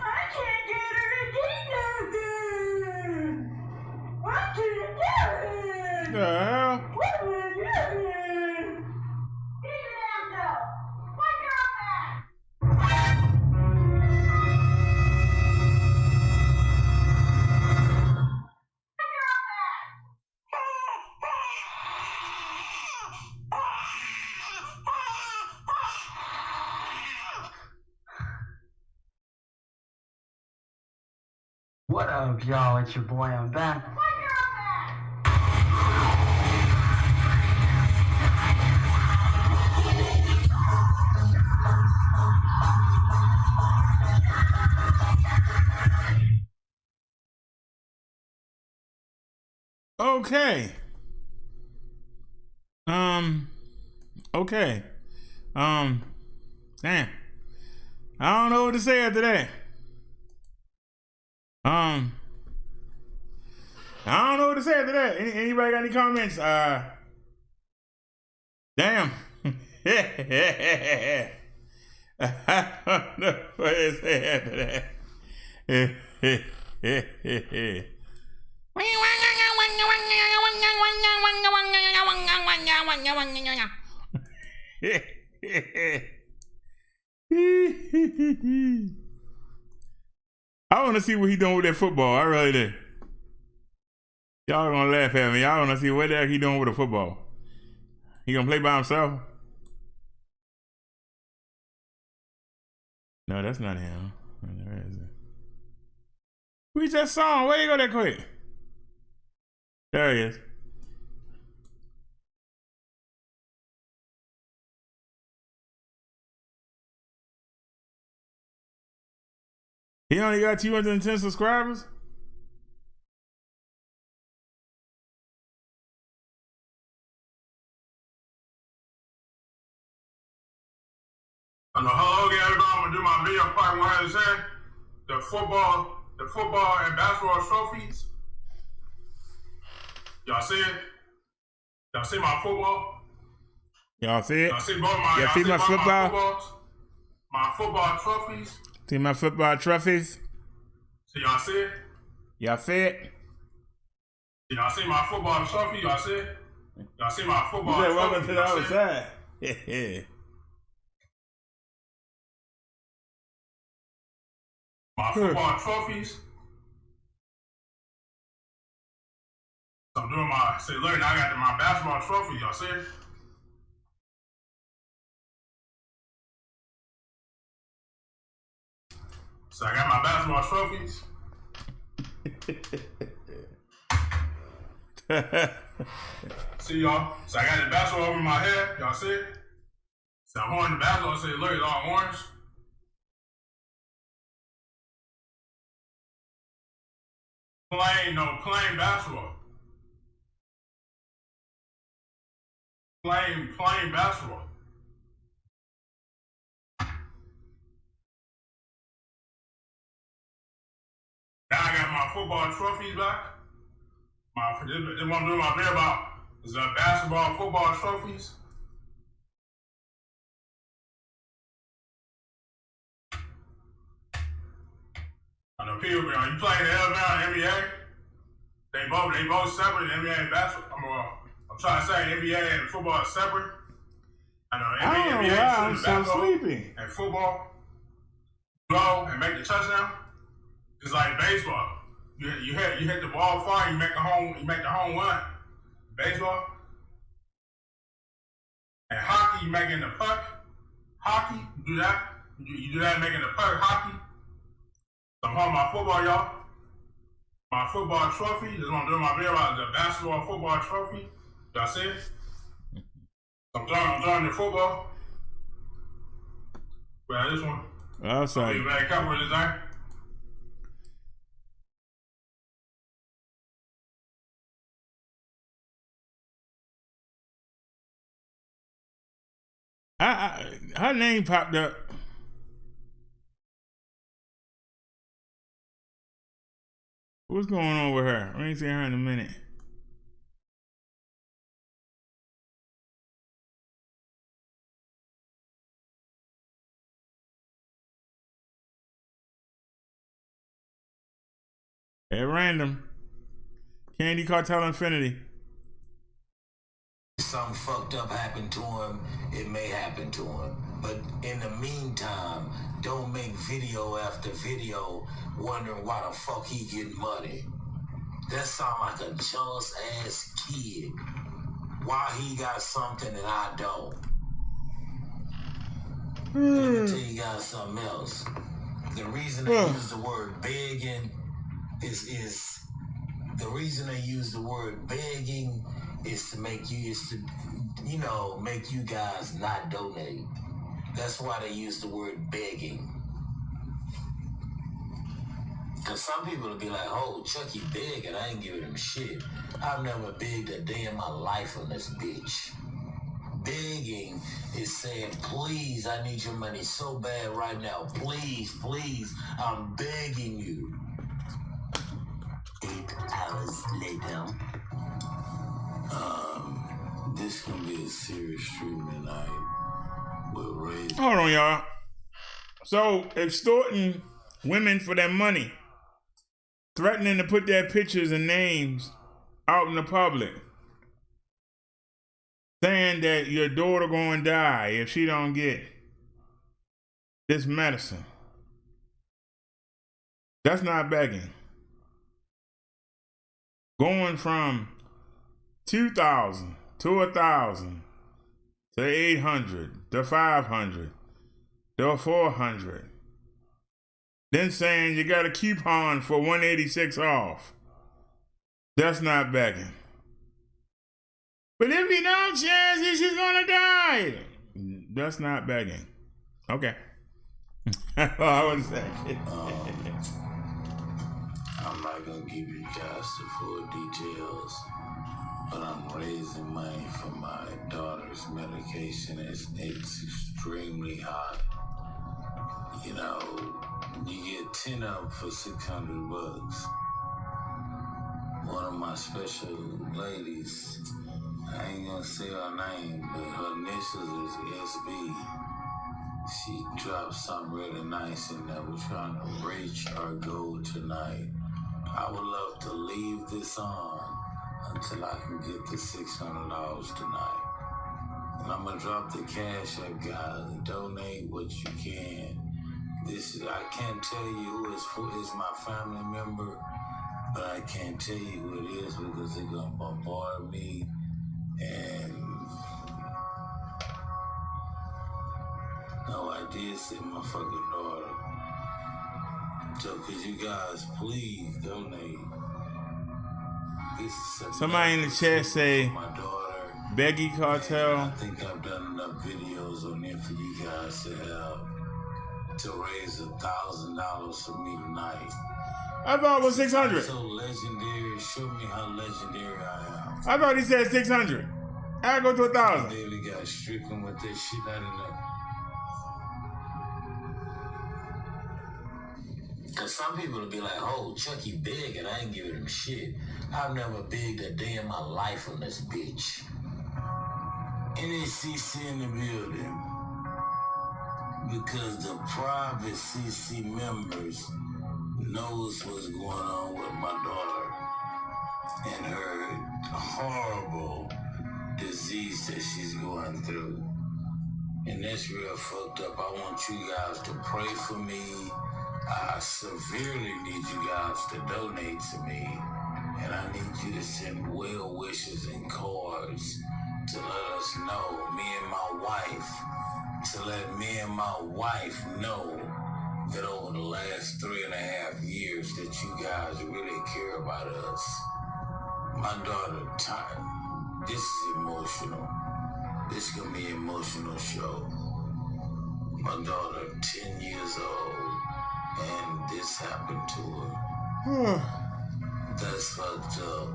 I can't get her to do nothing! I can't get it!
The hell?
What up, y'all? It's your boy. I'm back.
Okay. Okay. Damn. I don't know what to say after that. I don't know what to say after that. Anybody got any comments? Damn. I don't know what to say after that. I want to see what he doing with that football. I really do. Y'all gonna laugh at me. Y'all want to see what the heck he doing with the football. He gonna play by himself? No, that's not him. Where is it? Who's that song? Where you go that quick? There he is. He only got 210 subscribers?
Hello again, everybody. I'm gonna do my video part 110. The football and basketball trophies. Y'all see it? Y'all see my football?
Y'all see it?
Y'all see both my,
y'all see my football?
My football trophies.
See my football trophies?
So y'all see it?
Y'all see it?
Y'all see my football trophy? Y'all see it? Y'all see my football trophy?
Welcome to the other side. Yeah.
My football trophies. So I'm doing my, see, look, now I got my basketball trophy. Y'all see it? So I got my basketball trophies. See y'all? So I got the basketball over my head. Y'all see it? So I'm holding the basketball. See, look, it's all orange. Plain basketball. Plain basketball. Now I got my football trophies back. They want to do my video about is basketball, football trophies. I know people, you playing the NFL and NBA? They both separate. NBA and basketball. I'm trying to say NBA and football are separate. I know NBA
I'm so sleepy.
And football go and make the touchdown. It's like baseball. You hit the ball far, you make the home run. Baseball. And hockey, you making the puck. Hockey, you do that. You do that making the puck hockey. So I'm holding my football, y'all. My football trophy. Just want to do my video about the basketball football trophy. Y'all see it? I'm throwing the football. Well, this one.
I'm sorry.
You better cover this thing.
Her name popped up. What's going on with her? I ain't seen her in a minute. At random. Candy Cartel Infinity.
Something fucked up happened to him, it may happen to him. But in the meantime, don't make video after video wondering why the fuck he getting money. That sound like a jealous ass kid. Why he got something and I don't. Let me tell you guys something else. The reason they use the word begging is the reason they use the word begging is to make you, make you guys not donate. That's why they use the word begging. Because some people will be like, oh, Chucky begging, I ain't giving him shit. I've never begged a day in my life on this bitch. Begging is saying, please, I need your money so bad right now. Please, please, I'm begging you. 8 hours later. This can be a serious treatment. I will raise.
Hold on, y'all. So, extorting women for their money, threatening to put their pictures and names out in the public, saying that your daughter gonna die if she don't get this medicine. That's not begging. Going from 2,000 to 1,000 to 800, to 500, to 400. Then saying you got a coupon for 186 off. That's not begging. But if you don't, Chazzy, she's gonna die. That's not begging. Okay. I would say.
I'm not gonna give you guys the full details, but I'm raising money for my daughter's medication. It's extremely high. You know, you get 10 of them for $600. One of my special ladies, I ain't gonna say her name, but her initials is SB. She dropped something really nice in there. We're trying to reach our goal tonight. I would love to leave this on until I can get the $600 tonight. And I'm gonna drop the cash up, guys. Donate what you can. I can't tell you who is my family member, but I can't tell you who it is because they're gonna bombard me. And no, I did say my fucking daughter. So could you guys please donate?
Somebody in the chat say Beggy Cartel.
I think I've done enough videos on there for you guys to help to raise $1,000 for me tonight.
I thought it was 600.
So legendary. Show me how legendary I am.
I thought he said 600. I go to 1,000.
Baby got stricken with this shit out of there. Cause some people will be like, oh, Chucky big and I ain't giving him shit. I've never begged a day in my life on this bitch. NACC in the building. Because the private CC members knows what's going on with my daughter and her horrible disease that she's going through. And that's real fucked up. I want you guys to pray for me. I severely need you guys to donate to me. And I need you to send well wishes and cards to let us know, me and my wife, to let me and my wife know that over the last 3.5 years that you guys really care about us. My daughter, this is emotional. This is gonna be an emotional show. My daughter, 10 years old, and this happened to her. That's fucked up.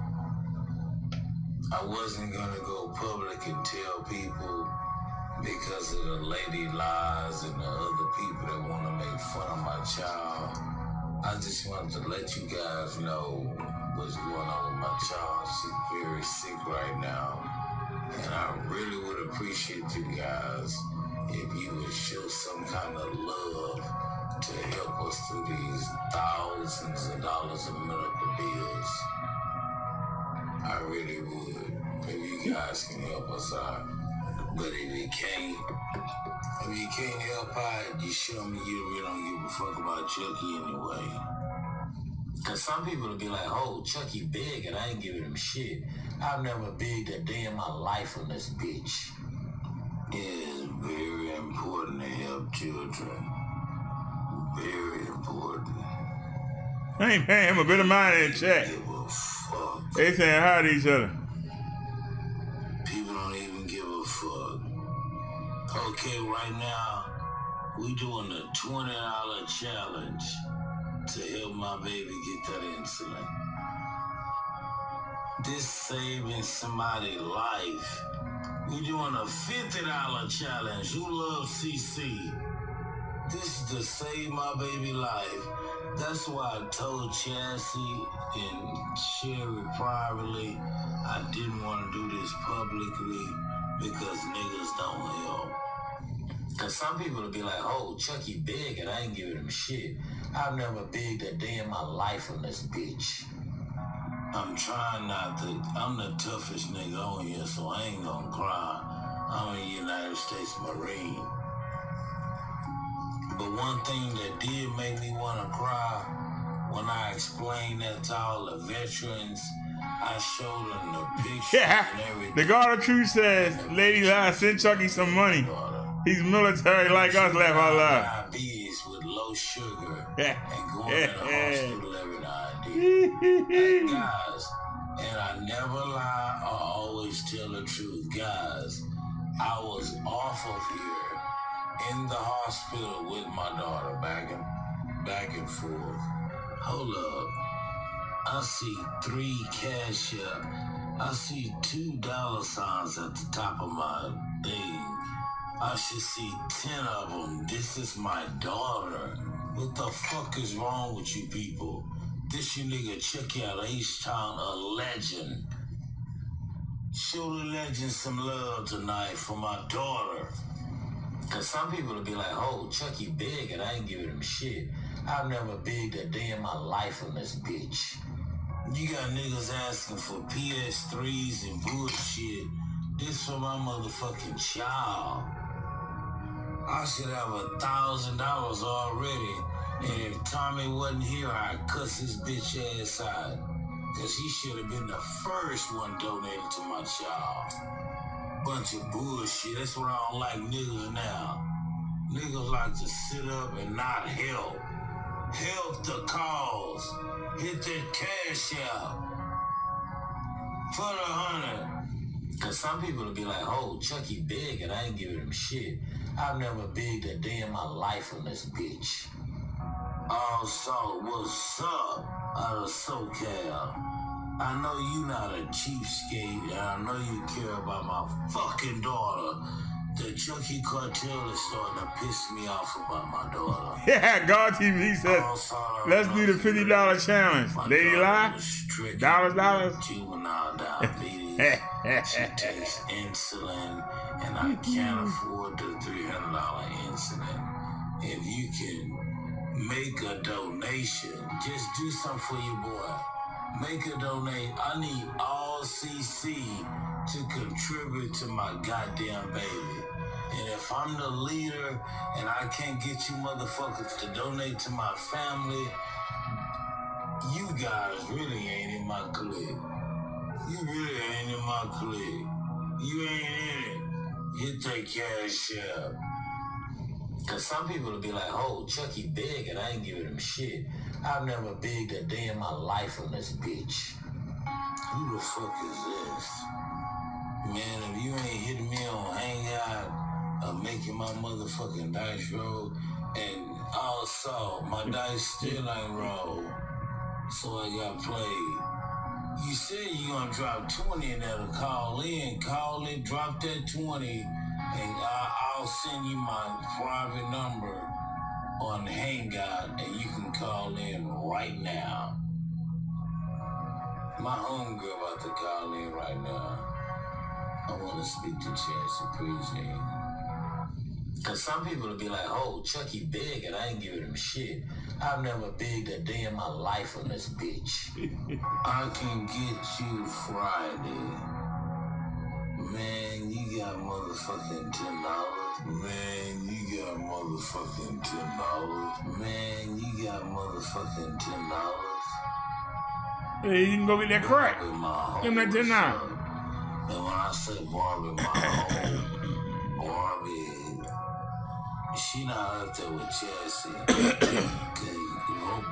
I wasn't gonna go public and tell people because of the lady lies and the other people that want to make fun of my child. I just wanted to let you guys know what's going on with my child. She's very sick right now. And I really would appreciate you guys if you would show some kind of love to help us through these thousands of dollars of medical bills. I really would. If you guys can help us out. But if you can't help out, you show me you really don't give a fuck about Chucky anyway. Cause some people will be like, oh, Chucky big and I ain't giving him shit. I've never begged a day in my life on this bitch. It is very important to help children. Very important.
I ain't paying him a bit of money in check. They saying hi to each other.
People don't even give a fuck. Okay, right now, we doing a $20 challenge to help my baby get that insulin. This saving somebody's life. We doing a $50 challenge. Who loves CC? This is to save my baby life. That's why I told Chassie and Sherry privately I didn't want to do this publicly because niggas don't help. Cause some people will be like, oh, Chucky big and I ain't giving him shit. I've never begged a day in my life on this bitch. I'm trying not to. I'm the toughest nigga on here, so I ain't gonna cry. I'm a United States Marine. But one thing that did make me want to cry when I explained that to all the veterans. I showed them the pictures and everything.
The God of Truth says, Lady Lie, send Chucky some money. He's military like us, laugh out loud.
Diabetes with low sugar and going to the hospital every now and then. Guys, and I never lie, I always tell the truth. Guys, I was off of here in the hospital with my daughter back and forth. Hold up. I see 3 cash up. I see $2 signs at the top of my thing. I should see 10 of them. This is my daughter. What the fuck is wrong with you people? This you nigga Chucky out of H-Town, a legend. Show the legend some love tonight for my daughter. Cause some people will be like, oh, Chucky big and I ain't giving him shit. I've never bigged a day in my life on this bitch. You got niggas asking for PS3s and bullshit. This for my motherfucking child. I should have $1,000 already. And if Tommy wasn't here, I'd cuss his bitch ass out. Cause he should have been the first one donated to my child. Bunch of bullshit. That's what I don't like niggas now. Niggas like to sit up and not help. Help the cause. Hit that cash out. For the 100. Cause some people will be like, oh, Chucky big and I ain't giving him shit. I've never bigged a day in my life on this bitch. Also, what's up out of SoCal? I know you not a cheapskate and I know you care about my fucking daughter. The Chucky cartel is starting to piss me off about my daughter.
Yeah, God TV says, let's do the $50 challenge. Lady Lie, dollars.
Juvenile diabetes. She takes insulin, and I can't afford the $300 insulin. If you can make a donation, just do something for your boy. Make a donation. I need all CC to contribute to my goddamn baby. And if I'm the leader and I can't get you motherfuckers to donate to my family, you guys really ain't in my clique. You really ain't in my clique. You ain't in it. Hit that cash up. Cause some people will be like, oh, Chucky big and I ain't giving him shit. I've never bigged a day in my life on this bitch. Who the fuck is this? Man, if you ain't hitting me on Hangout, I'm making my motherfucking dice roll. And also, my dice still ain't roll. So I got played. You said you gonna drop 20 and that'll call in. Call in, drop that 20, and I'll send you my private number on Hangout, and you can call in right now. My homegirl about to call in right now. I want to speak to Chance and Preaching. Cause some people will be like, oh, Chucky big and I ain't giving him shit. I've never bigged a day in my life on this bitch. I can get you Friday. Man, you got motherfucking $10. Man, you got motherfucking $10. Man, you got motherfucking $10.
Hey, you can go get that crack. Give me that $10.
And when I say Barbie, my home, Barbie, she not up there with Chelsea. Cause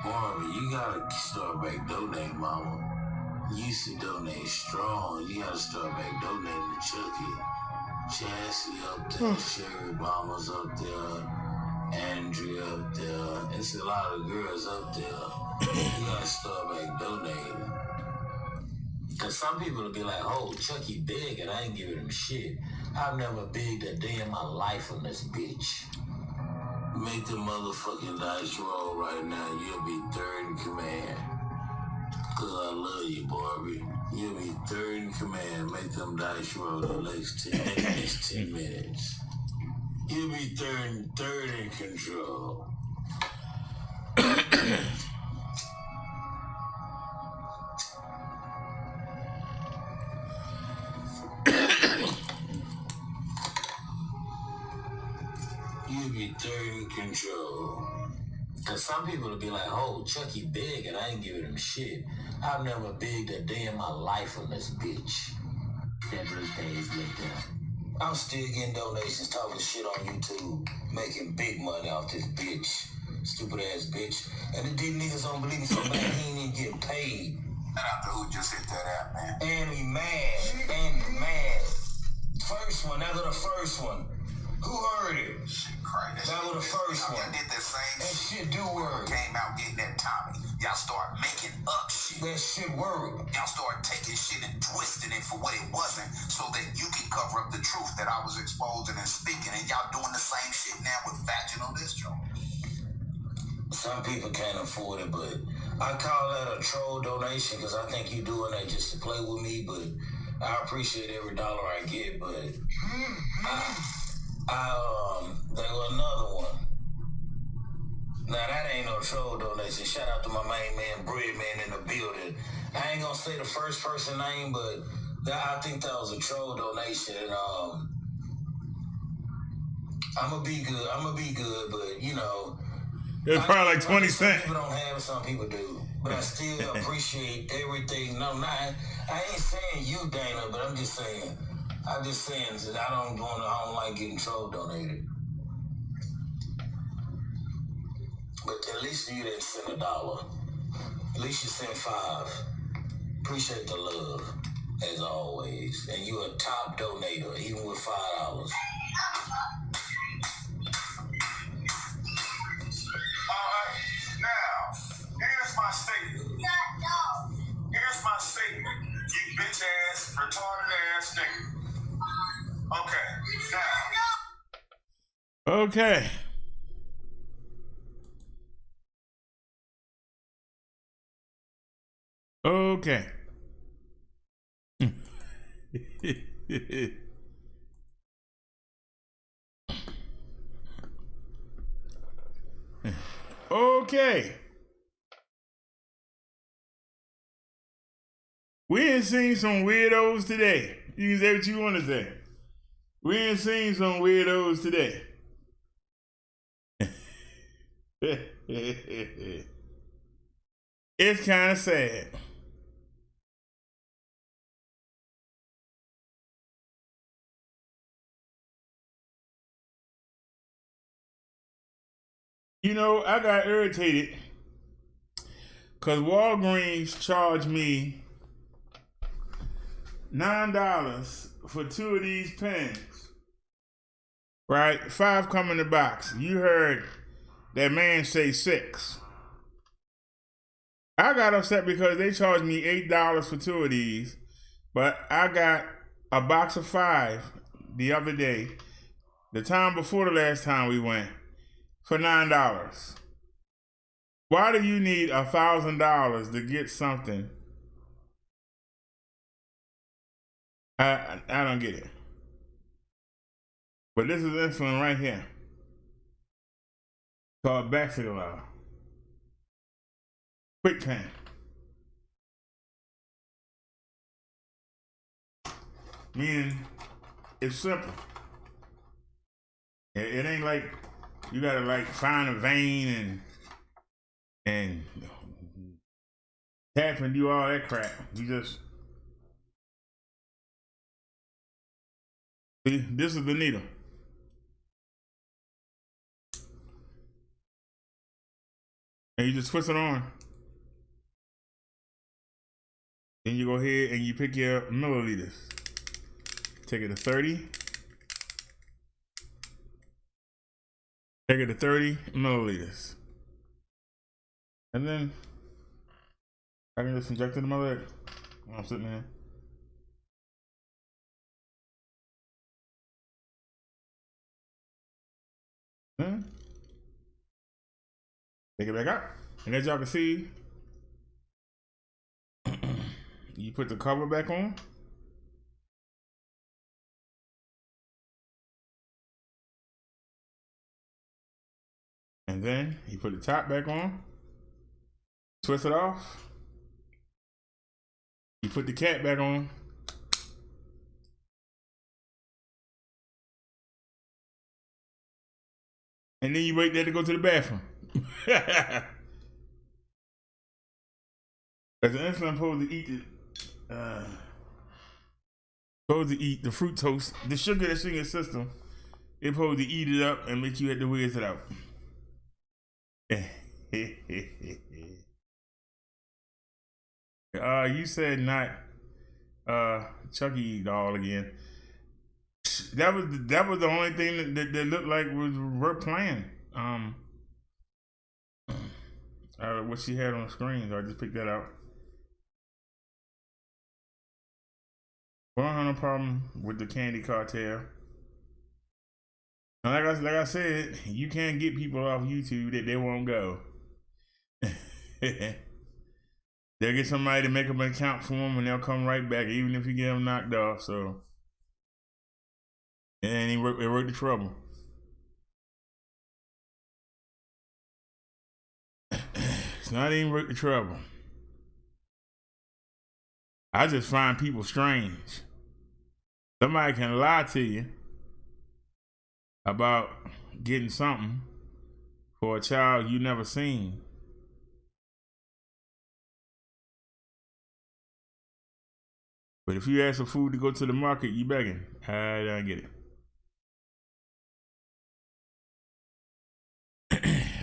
Barbie, you gotta start back donating, mama. You used to donate strong. You gotta start back donating to Chucky. Chassie up there, Sherry Bombers up there, Andrea up there. It's a lot of girls up there. You gotta start back donating. Cause some people will be like, oh, Chucky big and I ain't giving him shit. I've never bigged a day in my life on this bitch. Make the motherfucking dice roll right now. You'll be third in command. Cause I love you, Barbie. You'll be third in command. Make them dice roll the next 10 minutes. You'll be third in control. You'll be third in control. Cause some people will be like, oh, Chucky big and I ain't giving him shit. I've never bigged a day in my life on this bitch. Several days later, I'm still getting donations, talking shit on YouTube, making big money off this bitch. Stupid ass bitch. And these niggas don't believe me so bad he ain't even getting paid. Shout out to who just hit that app, man. And he mad. And he mad. First one, that was the first one. Who heard it? Shit, crazy. That was the first one. Y'all did that same shit. Do work. Came out getting that Tommy. Y'all start making up shit. That shit work. Y'all start taking shit and twisting it for what it wasn't so that you can cover up the truth that I was exposing and speaking. And y'all doing the same shit now with vaginal discharge. Some people can't afford it, but I call that a troll donation because I think you doing that just to play with me, but I appreciate every dollar I get, but there was another one. Now that ain't no troll donation. Shout out to my main man, Breadman in the building. I ain't gonna say the first person name, but I think that was a troll donation. And I'ma be good, but you know.
It's probably like 20 cents.
Some people don't have it, some people do. But I still appreciate everything. No, I ain't saying you, Dana, but I'm just saying that I don't like getting troll donated. But at least you didn't send $1. At least you sent $5. Appreciate the love, as always. And you a top donator, even with $5.
Now, here's my statement. Here's my statement. You bitch ass, retarded ass nigga. Okay, now.
Okay. Okay. Okay. We ain't seen some weirdos today. You can say what you want to say. We ain't seen some weirdos today. It's kind of sad. You know, I got irritated because Walgreens charged me $9 for 2 of these pens. Right? 5 come in the box. You heard that man say 6. I got upset because they charged me $8 for 2 of these, but I got a box of 5 the other day, the time before the last time we went, for $9. Why do you need $1,000 to get something? I don't get it. But this is insulin right here, called Baxillar. Quick pen. Meaning it's simple. It ain't like you gotta like find a vein and tap and do all that crap. You just see, this is the needle. And you just twist it on. Then you go ahead and you pick your milliliters. Take it to 30. Take it to 30 milliliters. And then I can just inject it in my leg while I'm sitting there. Then take it back out. And as y'all can see, you put the cover back on. And then you put the top back on. Twist it off. You put the cap back on. And then you wait there to go to the bathroom. As the insulin supposed to eat the fructose, the sugar that's in your system, it's supposed to eat it up and make you have to whiz it out. You said not Chucky doll again. That was the only thing that looked like was worth playing. What she had on the screen, so I just picked that out. I don't have no problem with the candy cartel. And like I said, you can't get people off YouTube that they won't go. They'll get somebody to make up an account for them, and they'll come right back, even if you get them knocked off. So it ain't worth the trouble. It's not even worth the trouble. I just find people strange. Somebody can lie to you about getting something for a child you never seen. But if you ask for food to go to the market, you begging. I don't get it.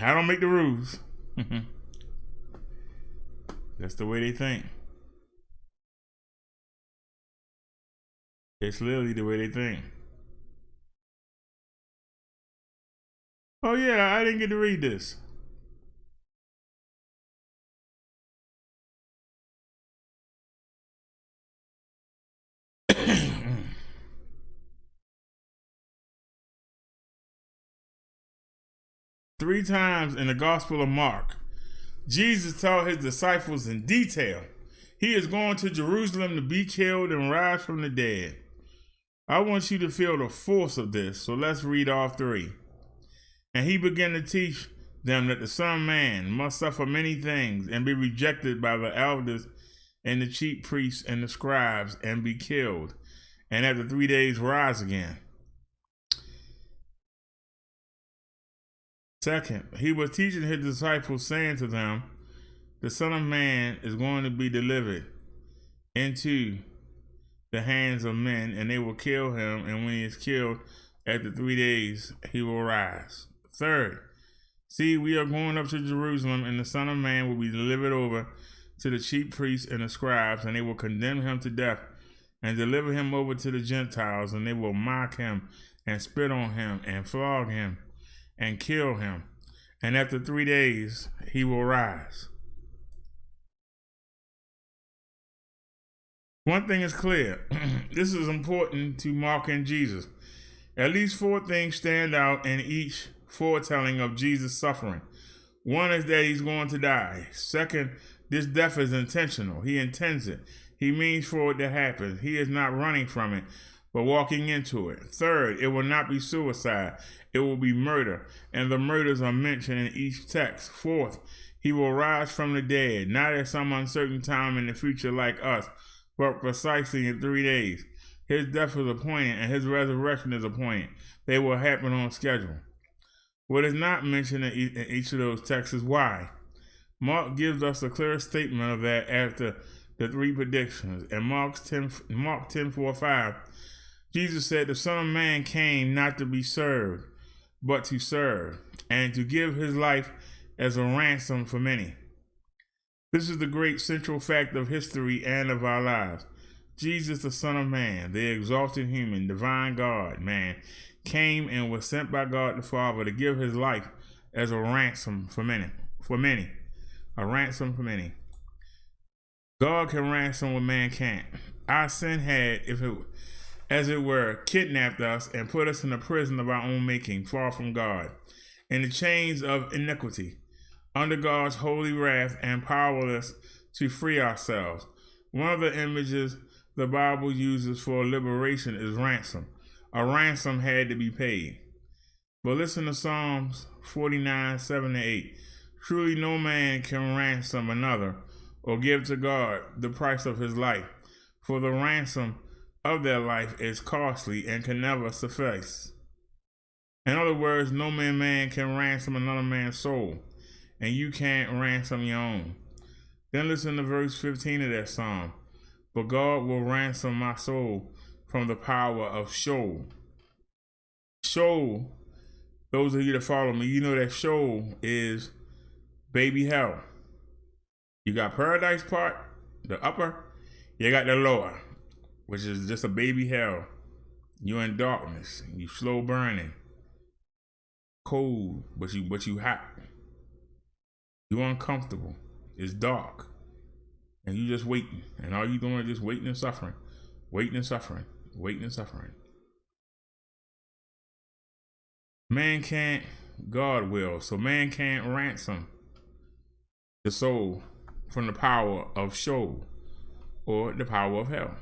I don't make the rules. That's the way they think. It's literally the way they think. Oh yeah, I didn't get to read this. Three times in the Gospel of Mark, Jesus taught his disciples in detail he is going to Jerusalem to be killed and rise from the dead. I want you to feel the force of this, so let's read all three. And he began to teach them that the Son of Man must suffer many things and be rejected by the elders and the chief priests and the scribes and be killed, and after 3 days rise again. Second, he was teaching his disciples, saying to them, the Son of Man is going to be delivered into the hands of men, and they will kill him, and when he is killed, after 3 days, he will rise. Third, see, we are going up to Jerusalem, and the Son of Man will be delivered over to the chief priests and the scribes, and they will condemn him to death and deliver him over to the Gentiles, and they will mock him and spit on him and flog him and kill him. And after 3 days, he will rise. One thing is clear. This is important to Mark and Jesus. At least 4 things stand out in each foretelling of Jesus' suffering. One is that he's going to die. Second, this death is intentional. He intends it. He means for it to happen. He is not running from it, but walking into it. Third, it will not be suicide. It will be murder, and the murders are mentioned in each text. Fourth, he will rise from the dead, not at some uncertain time in the future like us, but precisely in 3 days. His death is appointed, and his resurrection is appointed. They will happen on schedule. What is not mentioned in each of those texts is why. Mark gives us a clear statement of that after the 3 predictions. In Mark 10:4-5, Jesus said, the Son of Man came not to be served, but to serve, and to give his life as a ransom for many. This is the great central fact of history and of our lives. Jesus, the Son of Man, the exalted human, divine God, man, came and was sent by God the Father to give his life as a ransom for many. A ransom for many. God can ransom what man can't. Our sin had, as it were, kidnapped us and put us in a prison of our own making, far from God, in the chains of iniquity, under God's holy wrath and powerless to free ourselves. One of the images the Bible uses for liberation is ransom. A ransom had to be paid. But listen to Psalms 49:7-8. Truly no man can ransom another or give to God the price of his life, for the ransom of their life is costly and can never suffice. In other words, no man can ransom another man's soul. and you can't ransom your own. Then listen to verse 15 of that psalm. But God will ransom my soul from the power of Sheol. Sheol, those of you that follow me, you know that Sheol is baby hell. You got paradise part, the upper, you got the lower, which is just a baby hell. You're in darkness, you slow burning, cold, but you hot. You're uncomfortable. It's dark, and you just waiting, and all you doing is just waiting and suffering, waiting and suffering, waiting and suffering. Man can't, God will. So man can't ransom the soul from the power of Sheol or the power of hell.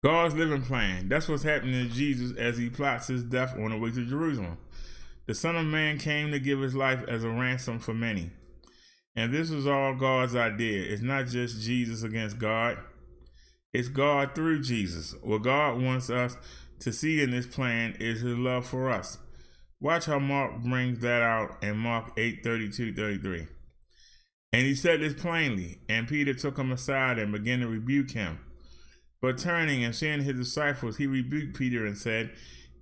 God's living plan. That's what's happening to Jesus as he plots his death on the way to Jerusalem. The Son of Man came to give his life as a ransom for many. And this is all God's idea. It's not just Jesus against God. It's God through Jesus. What God wants us to see in this plan is his love for us. Watch how Mark brings that out in Mark 8:32-33. And he said this plainly, and Peter took him aside and began to rebuke him. But turning and seeing his disciples, he rebuked Peter and said,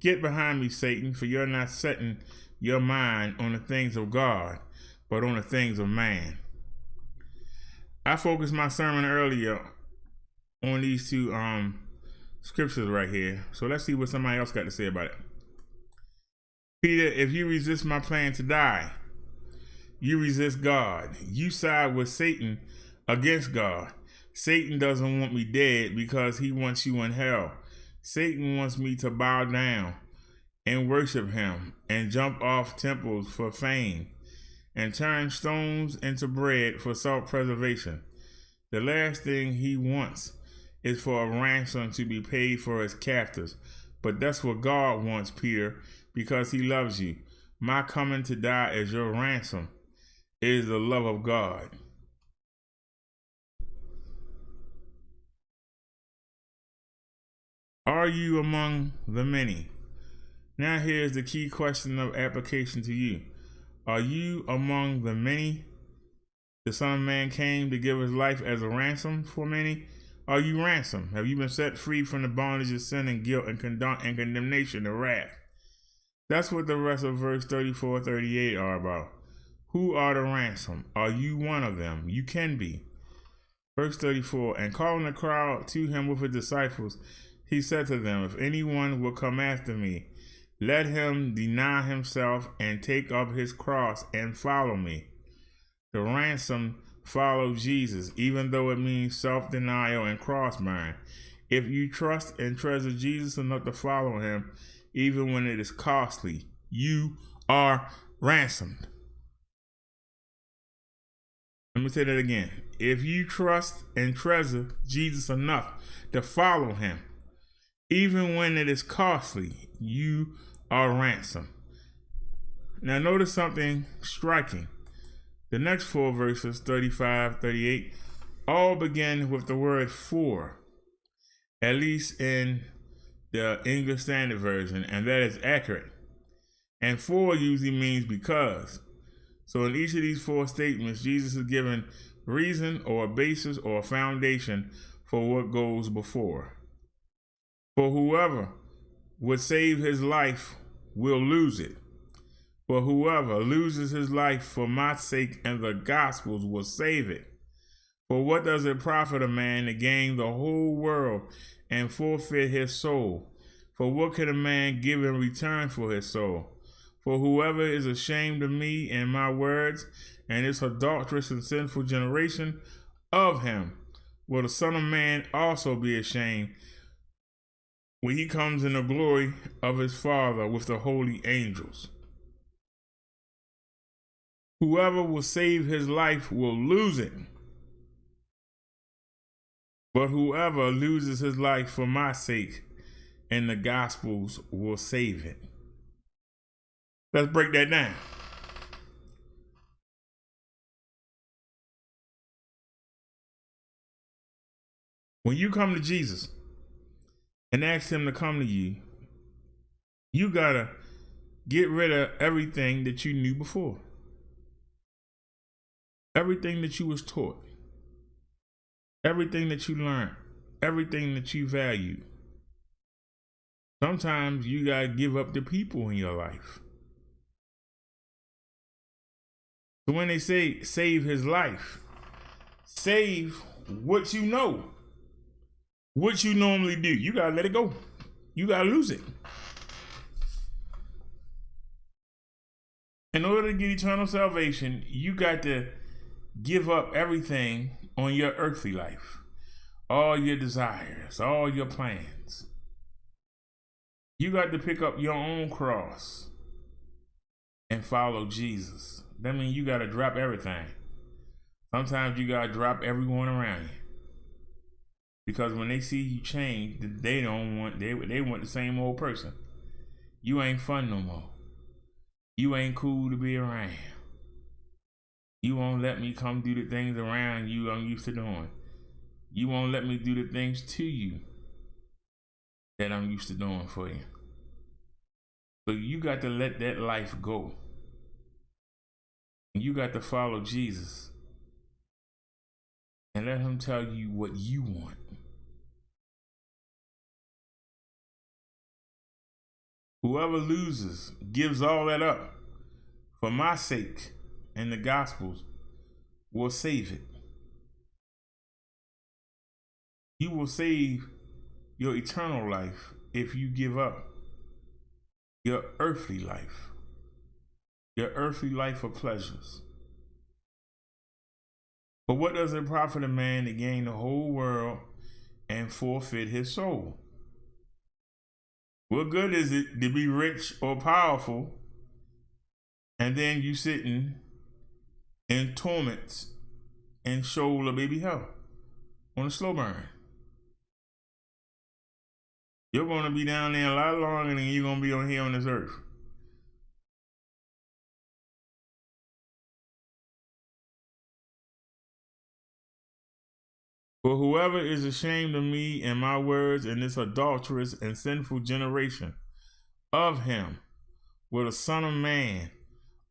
"Get behind me, Satan, for you're not setting your mind on the things of God, but on the things of man." I focused my sermon earlier on these two scriptures right here. So let's see what somebody else got to say about it. Peter, if you resist my plan to die, you resist God. You side with Satan against God. Satan doesn't want me dead because he wants you in hell. Satan wants me to bow down and worship him and jump off temples for fame and turn stones into bread for self-preservation. The last thing he wants is for a ransom to be paid for his captors. But that's what God wants, Peter, because he loves you. My coming to die as your ransom is the love of God. Are you among the many? Now here's the key question of application to you. Are you among the many? The Son of Man came to give his life as a ransom for many. Are you ransomed? Have you been set free from the bondage of sin and guilt and condemnation and wrath? That's what the rest of verse 34-38 are about. Who are the ransom? Are you one of them? You can be. Verse 34, and calling the crowd to him with his disciples, he said to them, if anyone will come after me, let him deny himself and take up his cross and follow me. The ransom follows Jesus, even though it means self-denial and cross-bearing. If you trust and treasure Jesus enough to follow him, even when it is costly, you are ransomed. Let me say that again. If you trust and treasure Jesus enough to follow him, even when it is costly, you are ransomed. Now notice something striking. The next four verses, 35-38, all begin with the word for, at least in the English Standard Version, and that is accurate. And for usually means because. So in each of these four statements, Jesus is given reason or a basis or a foundation for what goes before. For whoever would save his life will lose it. For whoever loses his life for my sake and the gospel's will save it. For what does it profit a man to gain the whole world and forfeit his soul? For what can a man give in return for his soul? For whoever is ashamed of me and my words and this adulterous and sinful generation, of him will the Son of Man also be ashamed when he comes in the glory of his Father with the holy angels. Whoever will save his life will lose it. But whoever loses his life for my sake and the gospel's will save it. Let's break that down. When you come to Jesus and ask him to come to you, you gotta Get rid of everything that you knew before. Everything that you was taught. Everything that you learned. Everything that you value. Sometimes you gotta give up the people in your life. So when they say save his life, save what you know. What you normally do. You gotta let it go. You gotta lose it. In order to get eternal salvation, you got to give up everything on your earthly life. All your desires, all your plans. You got to pick up your own cross and follow Jesus. That means you got to drop everything. Sometimes you got to drop everyone around you. Because when they see you change, they want the same old person. You ain't fun no more. You ain't cool to be around. You won't let me come do the things around you I'm used to doing. You won't let me do the things to you that I'm used to doing for you. So you got to let that life go. And you got to follow Jesus. And let him tell you what you want. Whoever loses, gives all that up for my sake and the gospel's, will save it. You will save your eternal life if you give up your earthly life. Your earthly life for pleasures. But what does it profit a man to gain the whole world and forfeit his soul? What good is it to be rich or powerful and then you sitting in torments and shoal of baby hell on a slow burn? You're going to be down there a lot longer than you're going to be on here on this earth. For whoever is ashamed of me and my words in this adulterous and sinful generation, of him will the Son of Man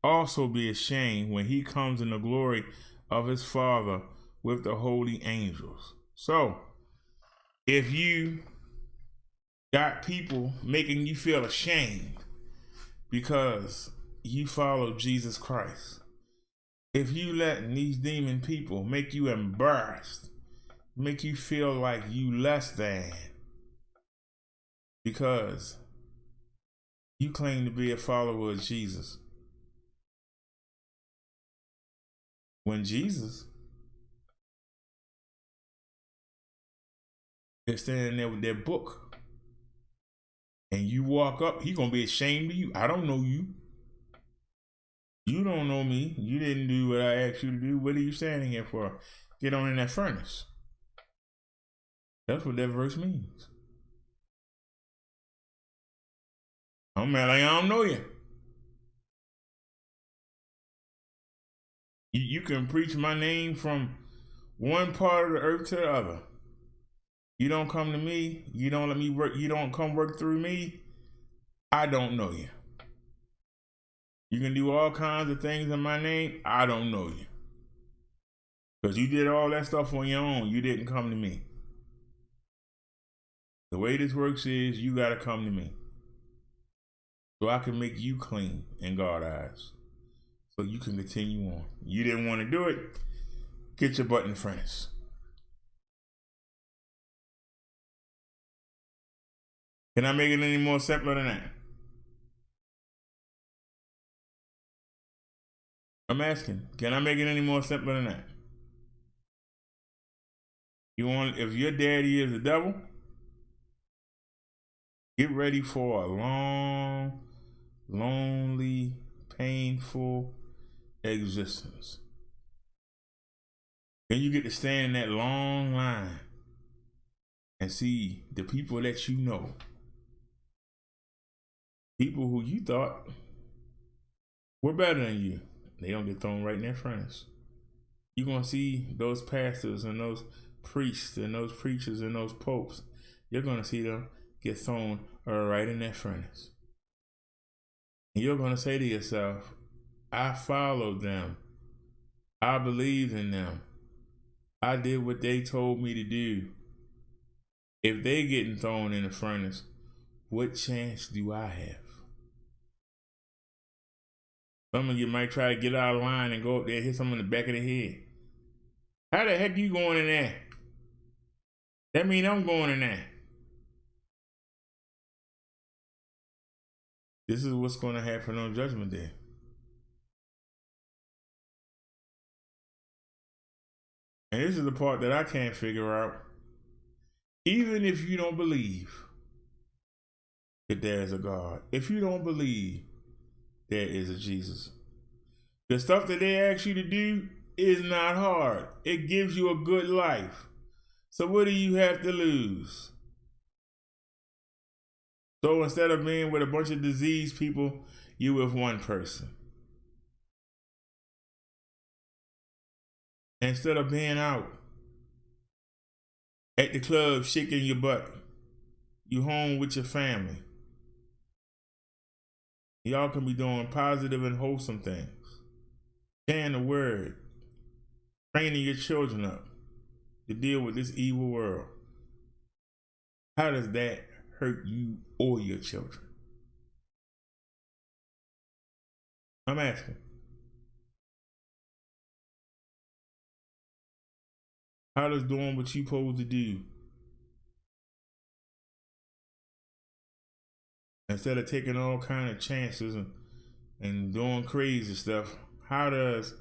also be ashamed when he comes in the glory of his Father with the holy angels. So, if you got people making you feel ashamed because you follow Jesus Christ, if you let these demon people make you embarrassed, make you feel like you less than because you claim to be a follower of Jesus, when Jesus is standing there with that book and you walk up, he gonna be ashamed of you. I don't know you. You don't know me. You didn't do what I asked you to do. What are you standing here for? Get on in that furnace. That's what that verse means. I'm mad like I don't know you. You can preach my name from one part of the earth to the other. You don't come to me. You don't let me work. You don't come work through me. I don't know you. You can do all kinds of things in my name. I don't know you. Because you did all that stuff on your own. You didn't come to me. The way this works is you got to come to me so I can make you clean in God's eyes so you can continue on. You didn't want to do it. Get your butt in the furnace. Can I make it any more simpler than that? I'm asking, can I make it any more simpler than that? You want, if your daddy is the devil, get ready for a long, lonely, painful existence. Then you get to stand in that long line and see the people that you know. People who you thought were better than you. They don't get thrown right in that furnace. You're going to see those pastors and those priests and those preachers and those popes. You're going to see them get thrown right in that furnace. And you're going to say to yourself, I followed them. I believed in them. I did what they told me to do. If they getting thrown in the furnace, what chance do I have? Some of you might try to get out of line and go up there and hit someone in the back of the head. How the heck you going in there? That means I'm going in there. This is what's going to happen on Judgment Day. And this is the part that I can't figure out. Even if you don't believe that there's a God, if you don't believe there is a Jesus, the stuff that they ask you to do is not hard. It gives you a good life. So what do you have to lose? So instead of being with a bunch of diseased people, you with one person. Instead of being out at the club shaking your butt, you home with your family. Y'all can be doing positive and wholesome things. Sharing the word. Training your children up to deal with this evil world. How does that hurt you or your children? I'm asking. How does doing what you supposed to do, instead of taking all kind of chances and doing crazy stuff, how does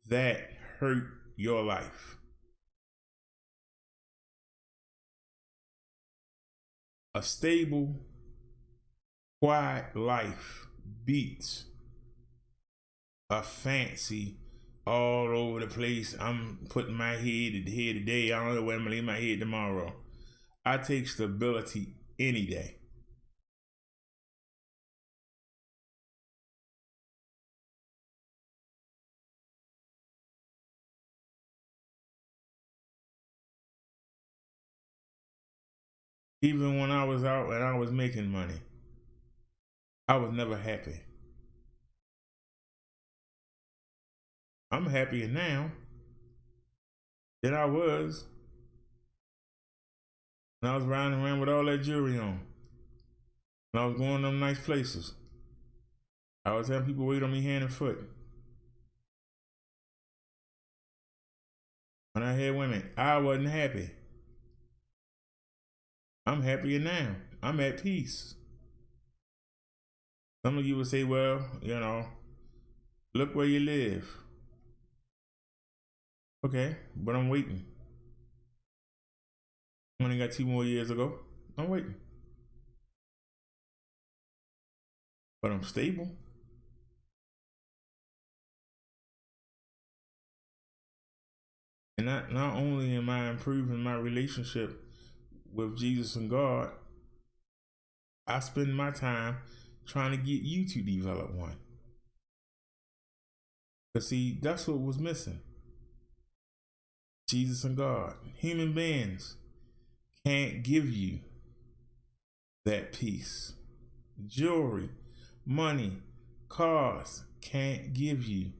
that hurt your life? A stable, quiet life beats a fancy, all over the place, I'm putting my head here today, I don't know where I'm gonna lay my head tomorrow. I take stability any day. Even when I was out and I was making money, I was never happy. I'm happier now than I was when I was riding around with all that jewelry on. When I was going to them nice places. I was having people wait on me hand and foot. When I had women, I wasn't happy. I'm happier now. I'm at peace. Some of you would say, well, you know, look where you live. Okay, but I'm waiting. I only got 2 more years to go. I'm waiting. But I'm stable. And not only am I improving my relationship with Jesus and God, I spend my time trying to get you to develop one. Because see, that's what was missing. Jesus and God. Human beings can't give you that peace. Jewelry, money, cars can't give you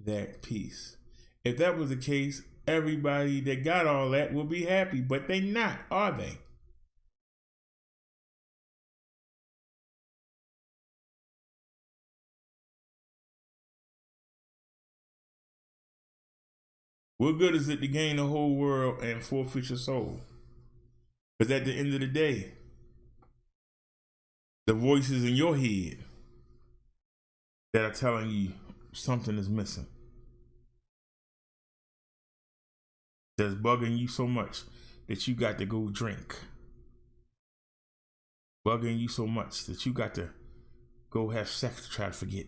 that peace. If that was the case, everybody that got all that will be happy, but they not, are they? What good is it to gain the whole world and forfeit your soul? Because at the end of the day, the voices in your head that are telling you something is missing, that's bugging you so much that you got to go drink. Bugging you so much that you got to go have sex to try to forget.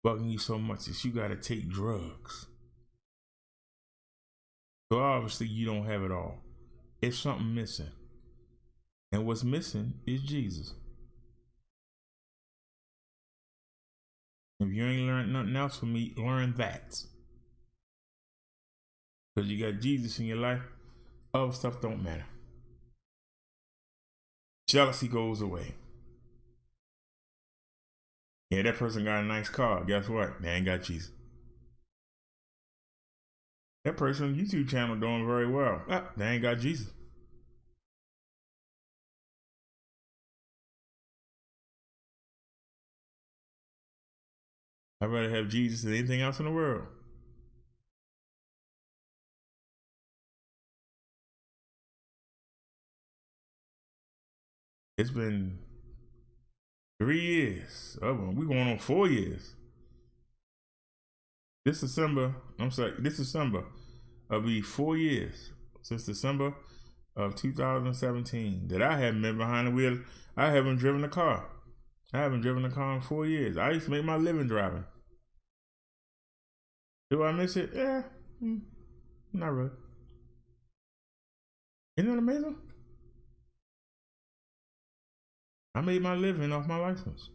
Bugging you so much that you got to take drugs. So obviously you don't have it all. It's something missing. And what's missing is Jesus. If you ain't learned nothing else from me, learn that. Because you got Jesus in your life, other stuff don't matter. Jealousy goes away. Yeah, that person got a nice car. Guess what? They ain't got Jesus. That person's YouTube channel doing very well. They ain't got Jesus. I'd rather have Jesus than anything else in the world. It's been 3 years. Oh, we're going on 4 years. This December will be 4 years since December of 2017 that I haven't been behind the wheel. I haven't driven a car. I haven't driven a car in 4 years. I used to make my living driving. Do I miss it? Yeah, not really. Isn't that amazing? I made my living off my license.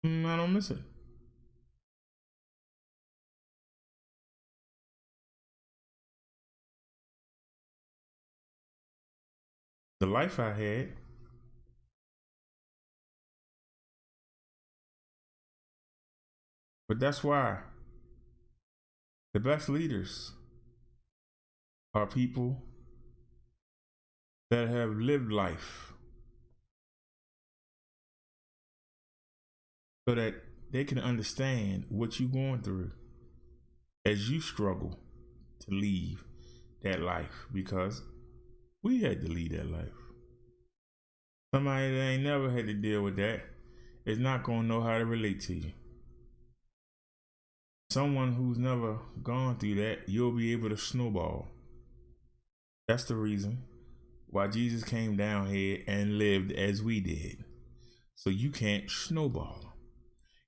I don't miss it. The life I had. But that's why the best leaders are people that have lived life so that they can understand what you're going through as you struggle to leave that life, because we had to leave that life. Somebody that ain't never had to deal with that is not going to know how to relate to you. Someone who's never gone through that, you'll be able to snowball. That's the reason why Jesus came down here and lived as we did. So you can't snowball.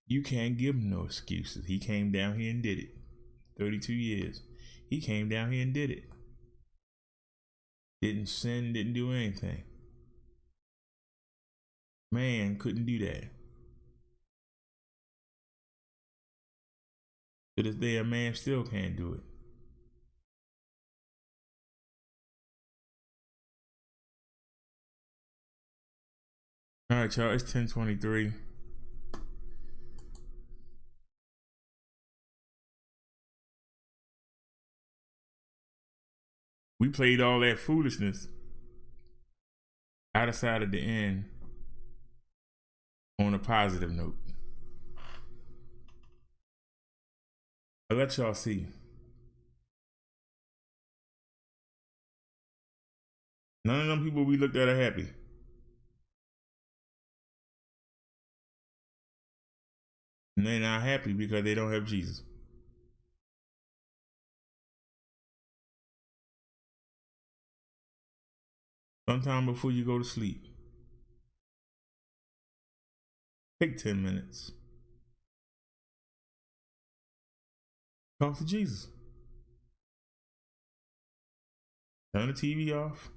You can't give him no excuses. He came down here and did it. 32 years. He came down here and did it. Didn't sin, didn't do anything. Man couldn't do that. To this day, a man still can't do it. All right, y'all, it's 10:23. We played all that foolishness. I decided to end on a positive note. I'll let y'all see. None of them people we looked at are happy. And they're not happy because they don't have Jesus. Sometime before you go to sleep, take 10 minutes. Talk to Jesus. Turn the TV off.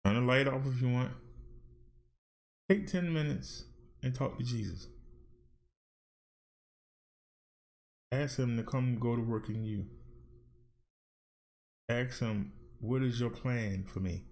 Turn the light off if you want. Take 10 minutes and talk to Jesus. Ask him to come go to work in you. Ask him, what is your plan for me?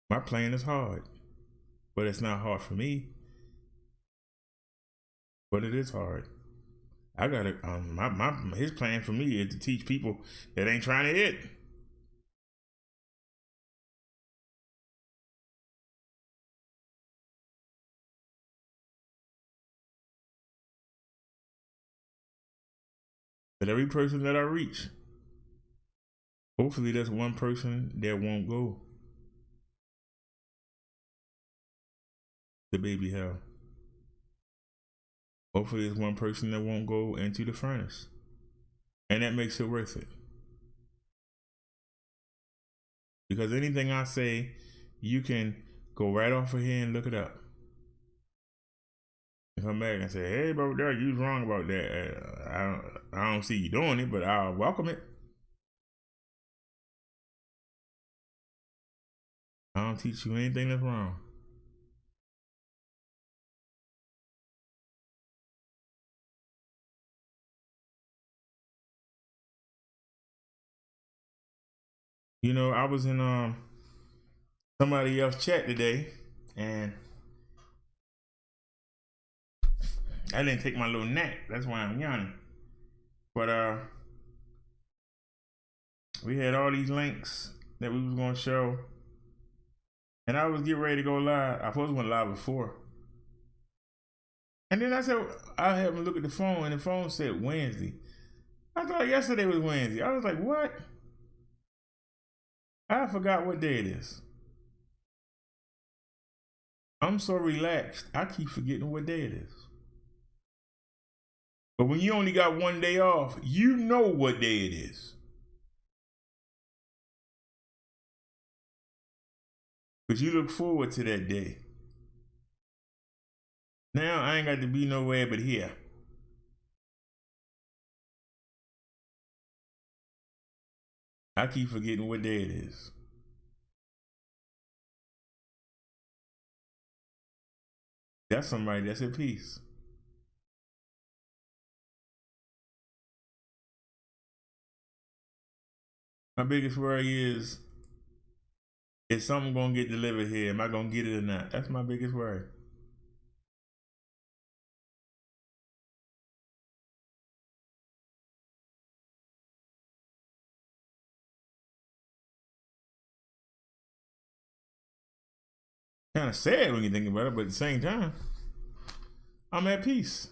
My plan is hard, but it's not hard for me. But it is hard. I gotta. His plan for me is to teach people that ain't trying to hit. But every person that I reach, hopefully there's one person that won't go to baby hell. Hopefully there's one person that won't go into the furnace. And that makes it worth it. Because anything I say, you can go right off of here and look it up. And come back and say, hey, bro, you was wrong about that. I don't see you doing it, but I'll welcome it. I don't teach you anything that's wrong. You know, I was in somebody else's chat today, and I didn't take my little nap. That's why I'm yawning. But we had all these links that we was gonna show, and I was getting ready to go live. I supposed to went live before, and then I said I had to look at the phone, and the phone said Wednesday. I thought yesterday was Wednesday. I was like, what? I forgot what day it is. I'm so relaxed, I keep forgetting what day it is. But when you only got one day off, you know what day it is. But you look forward to that day. Now I ain't got to be nowhere but here. I keep forgetting what day it is. That's somebody that's at peace. My biggest worry is something gonna get delivered here? Am I gonna get it or not? That's my biggest worry. Kind of sad when you think about it, but at the same time, I'm at peace.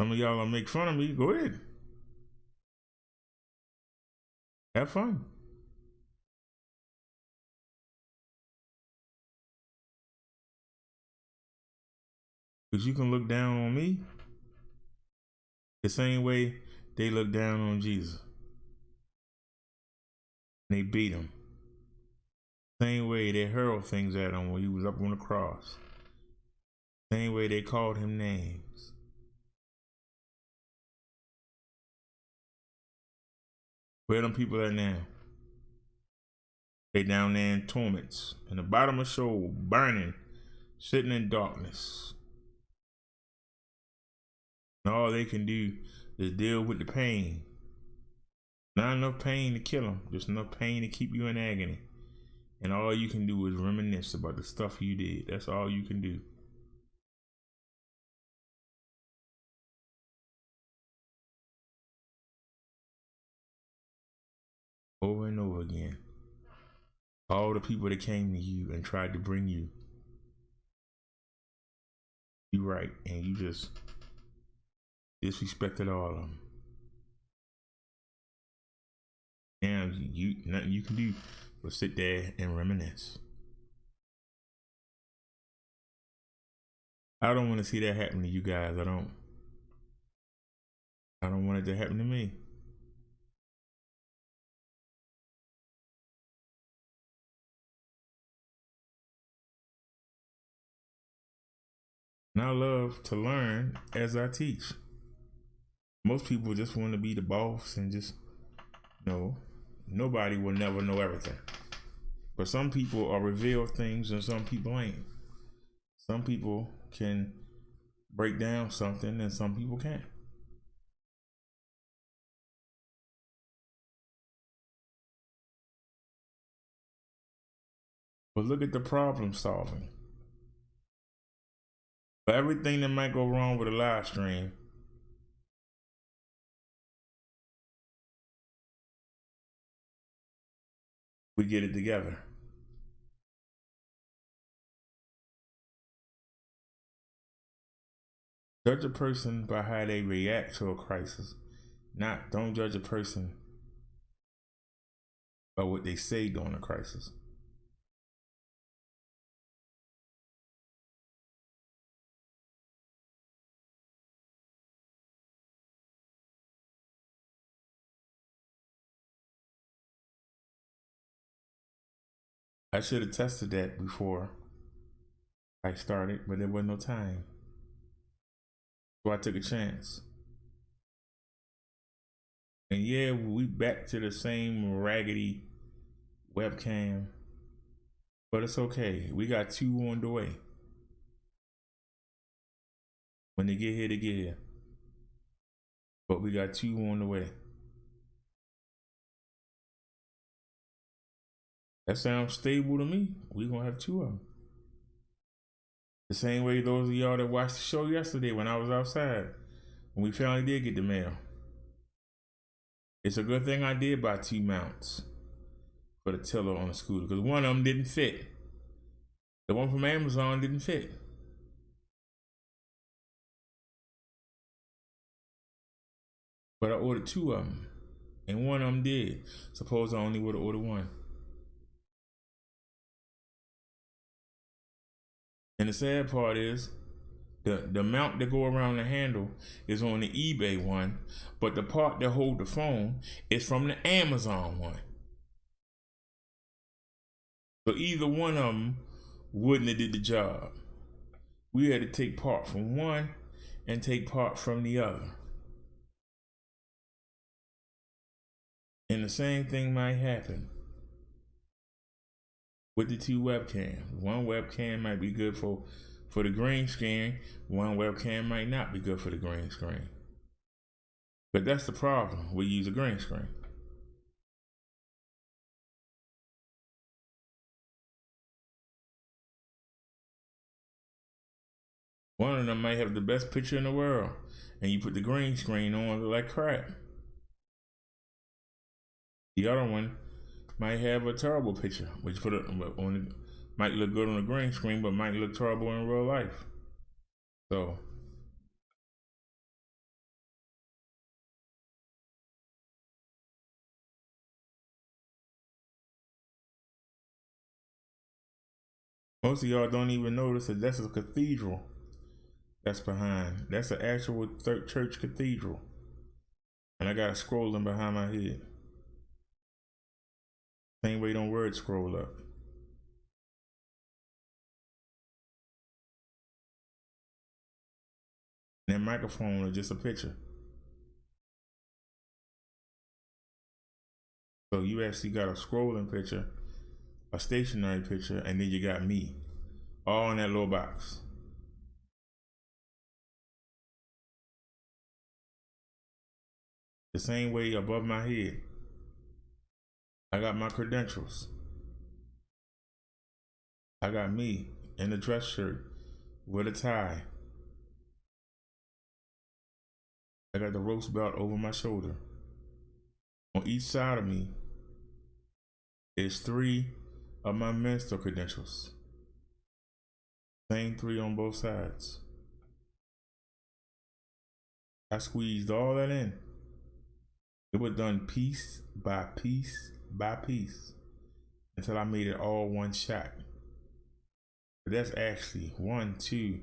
Some of y'all gonna make fun of me. Go ahead. Have fun. Because you can look down on me the same way they look down on Jesus. And they beat him. Same way they hurled things at him when he was up on the cross. Same way they called him names. Where them people at now? They down there in torments, in the bottom of Sheol, burning, sitting in darkness. And all they can do is deal with the pain. Not enough pain to kill them, just enough pain to keep you in agony. And all you can do is reminisce about the stuff you did. That's all you can do. Over and over again. All the people that came to you and tried to bring you right, and you just disrespected all of them. Now nothing you can do but sit there and reminisce. I don't want to see that happen to you guys. I don't want it to happen to me. And I love to learn as I teach. Most people just want to be the boss and just, no, nobody will never know everything. But some people are revealed things and some people ain't. Some people can break down something and some people can't. But look at the problem solving. For everything that might go wrong with a live stream, we get it together. Judge a person by how they react to a crisis. Don't judge a person by what they say during a crisis. I should have tested that before I started, but there wasn't no time. So I took a chance. And yeah, we back to the same raggedy webcam. But it's okay. We got 2 on the way. When they get here, they get here. But we got 2 on the way. That sounds stable to me. We're gonna have 2 of them. The same way those of y'all that watched the show yesterday when I was outside, when we finally did get the mail. It's a good thing I did buy 2 mounts for the tiller on the scooter, because one of them didn't fit. The one from Amazon didn't fit. But I ordered 2 of them, and one of them did. Suppose I only would have ordered 1. And the sad part is, the mount that go around the handle is on the eBay one, but the part that hold the phone is from the Amazon one. So either one of them wouldn't have did the job. We had to take part from one and take part from the other. And the same thing might happen with the 2 webcams. One webcam might be good for the green screen. One webcam might not be good for the green screen. But that's the problem. We use a green screen. One of them might have the best picture in the world, and you put the green screen on like crap. The other one might have a terrible picture, which put it on, might look good on the green screen, but might look terrible in real life. So most of y'all don't even notice that that's a cathedral that's behind. That's an actual church cathedral. And I got a scrolling behind my head. Same way them words scroll up. And that microphone is just a picture. So you actually got a scrolling picture, a stationary picture, and then you got me, all in that little box. The same way above my head, I got my credentials. I got me in a dress shirt with a tie. I got the roast belt over my shoulder. On each side of me is 3 of my menstrual credentials. Same 3 on both sides. I squeezed all that in. It was done piece by piece by piece until I made it all one shot. But that's actually 1, 2,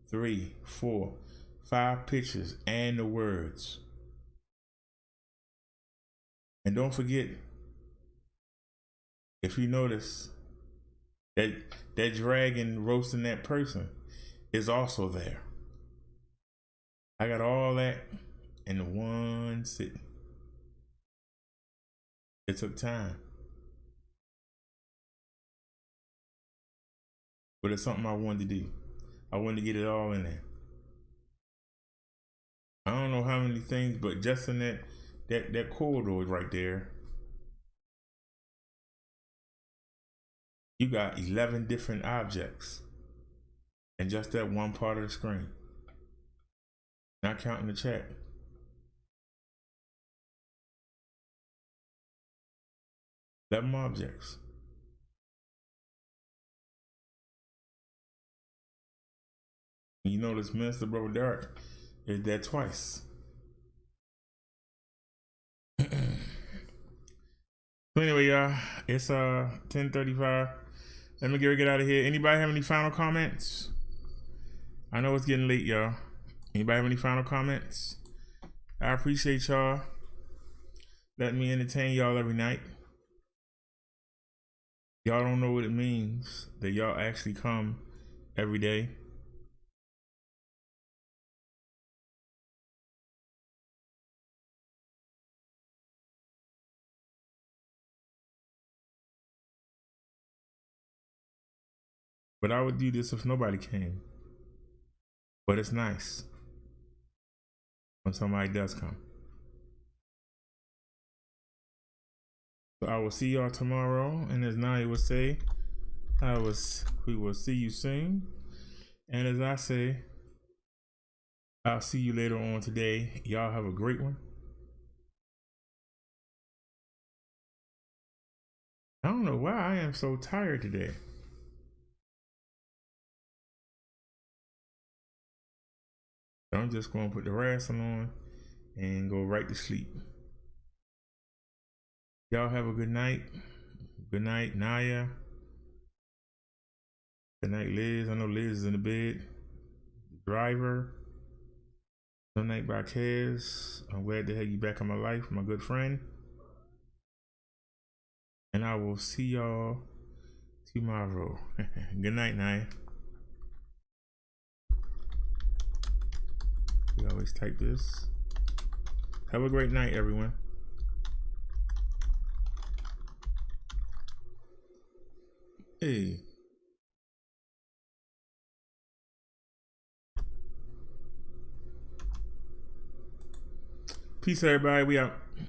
3, 4, 5 pictures and the words. And don't forget, if you notice, that dragon roasting that person is also there. I got all that in one sitting. It took time. But it's something I wanted to do. I wanted to get it all in there. I don't know how many things, but just in that corridor right there, you got 11 different objects in just that one part of the screen. Not counting the chat. Seven objects. You notice Minister Brother Derrick is there twice. So anyway, y'all, it's 10:35. Let me get out of here. Anybody have any final comments? I know it's getting late, y'all. Anybody have any final comments? I appreciate y'all letting me entertain y'all every night. Y'all don't know what it means that y'all actually come every day. But I would do this if nobody came. But it's nice when somebody does come. So I will see y'all tomorrow, and as Naya would say, we will see you soon. And as I say, I'll see you later on today. Y'all have a great one. I don't know why I am so tired today. So I'm just gonna put the wrestling on and go right to sleep. Y'all have a good night. Good night, Naya. Good night, Liz. I know Liz is in the bed. The driver. Good night, Barquez. I'm glad to have you back in my life, my good friend. And I will see y'all tomorrow. Good night, Naya. We always type this. Have a great night, everyone. Hey. Peace, everybody. We out.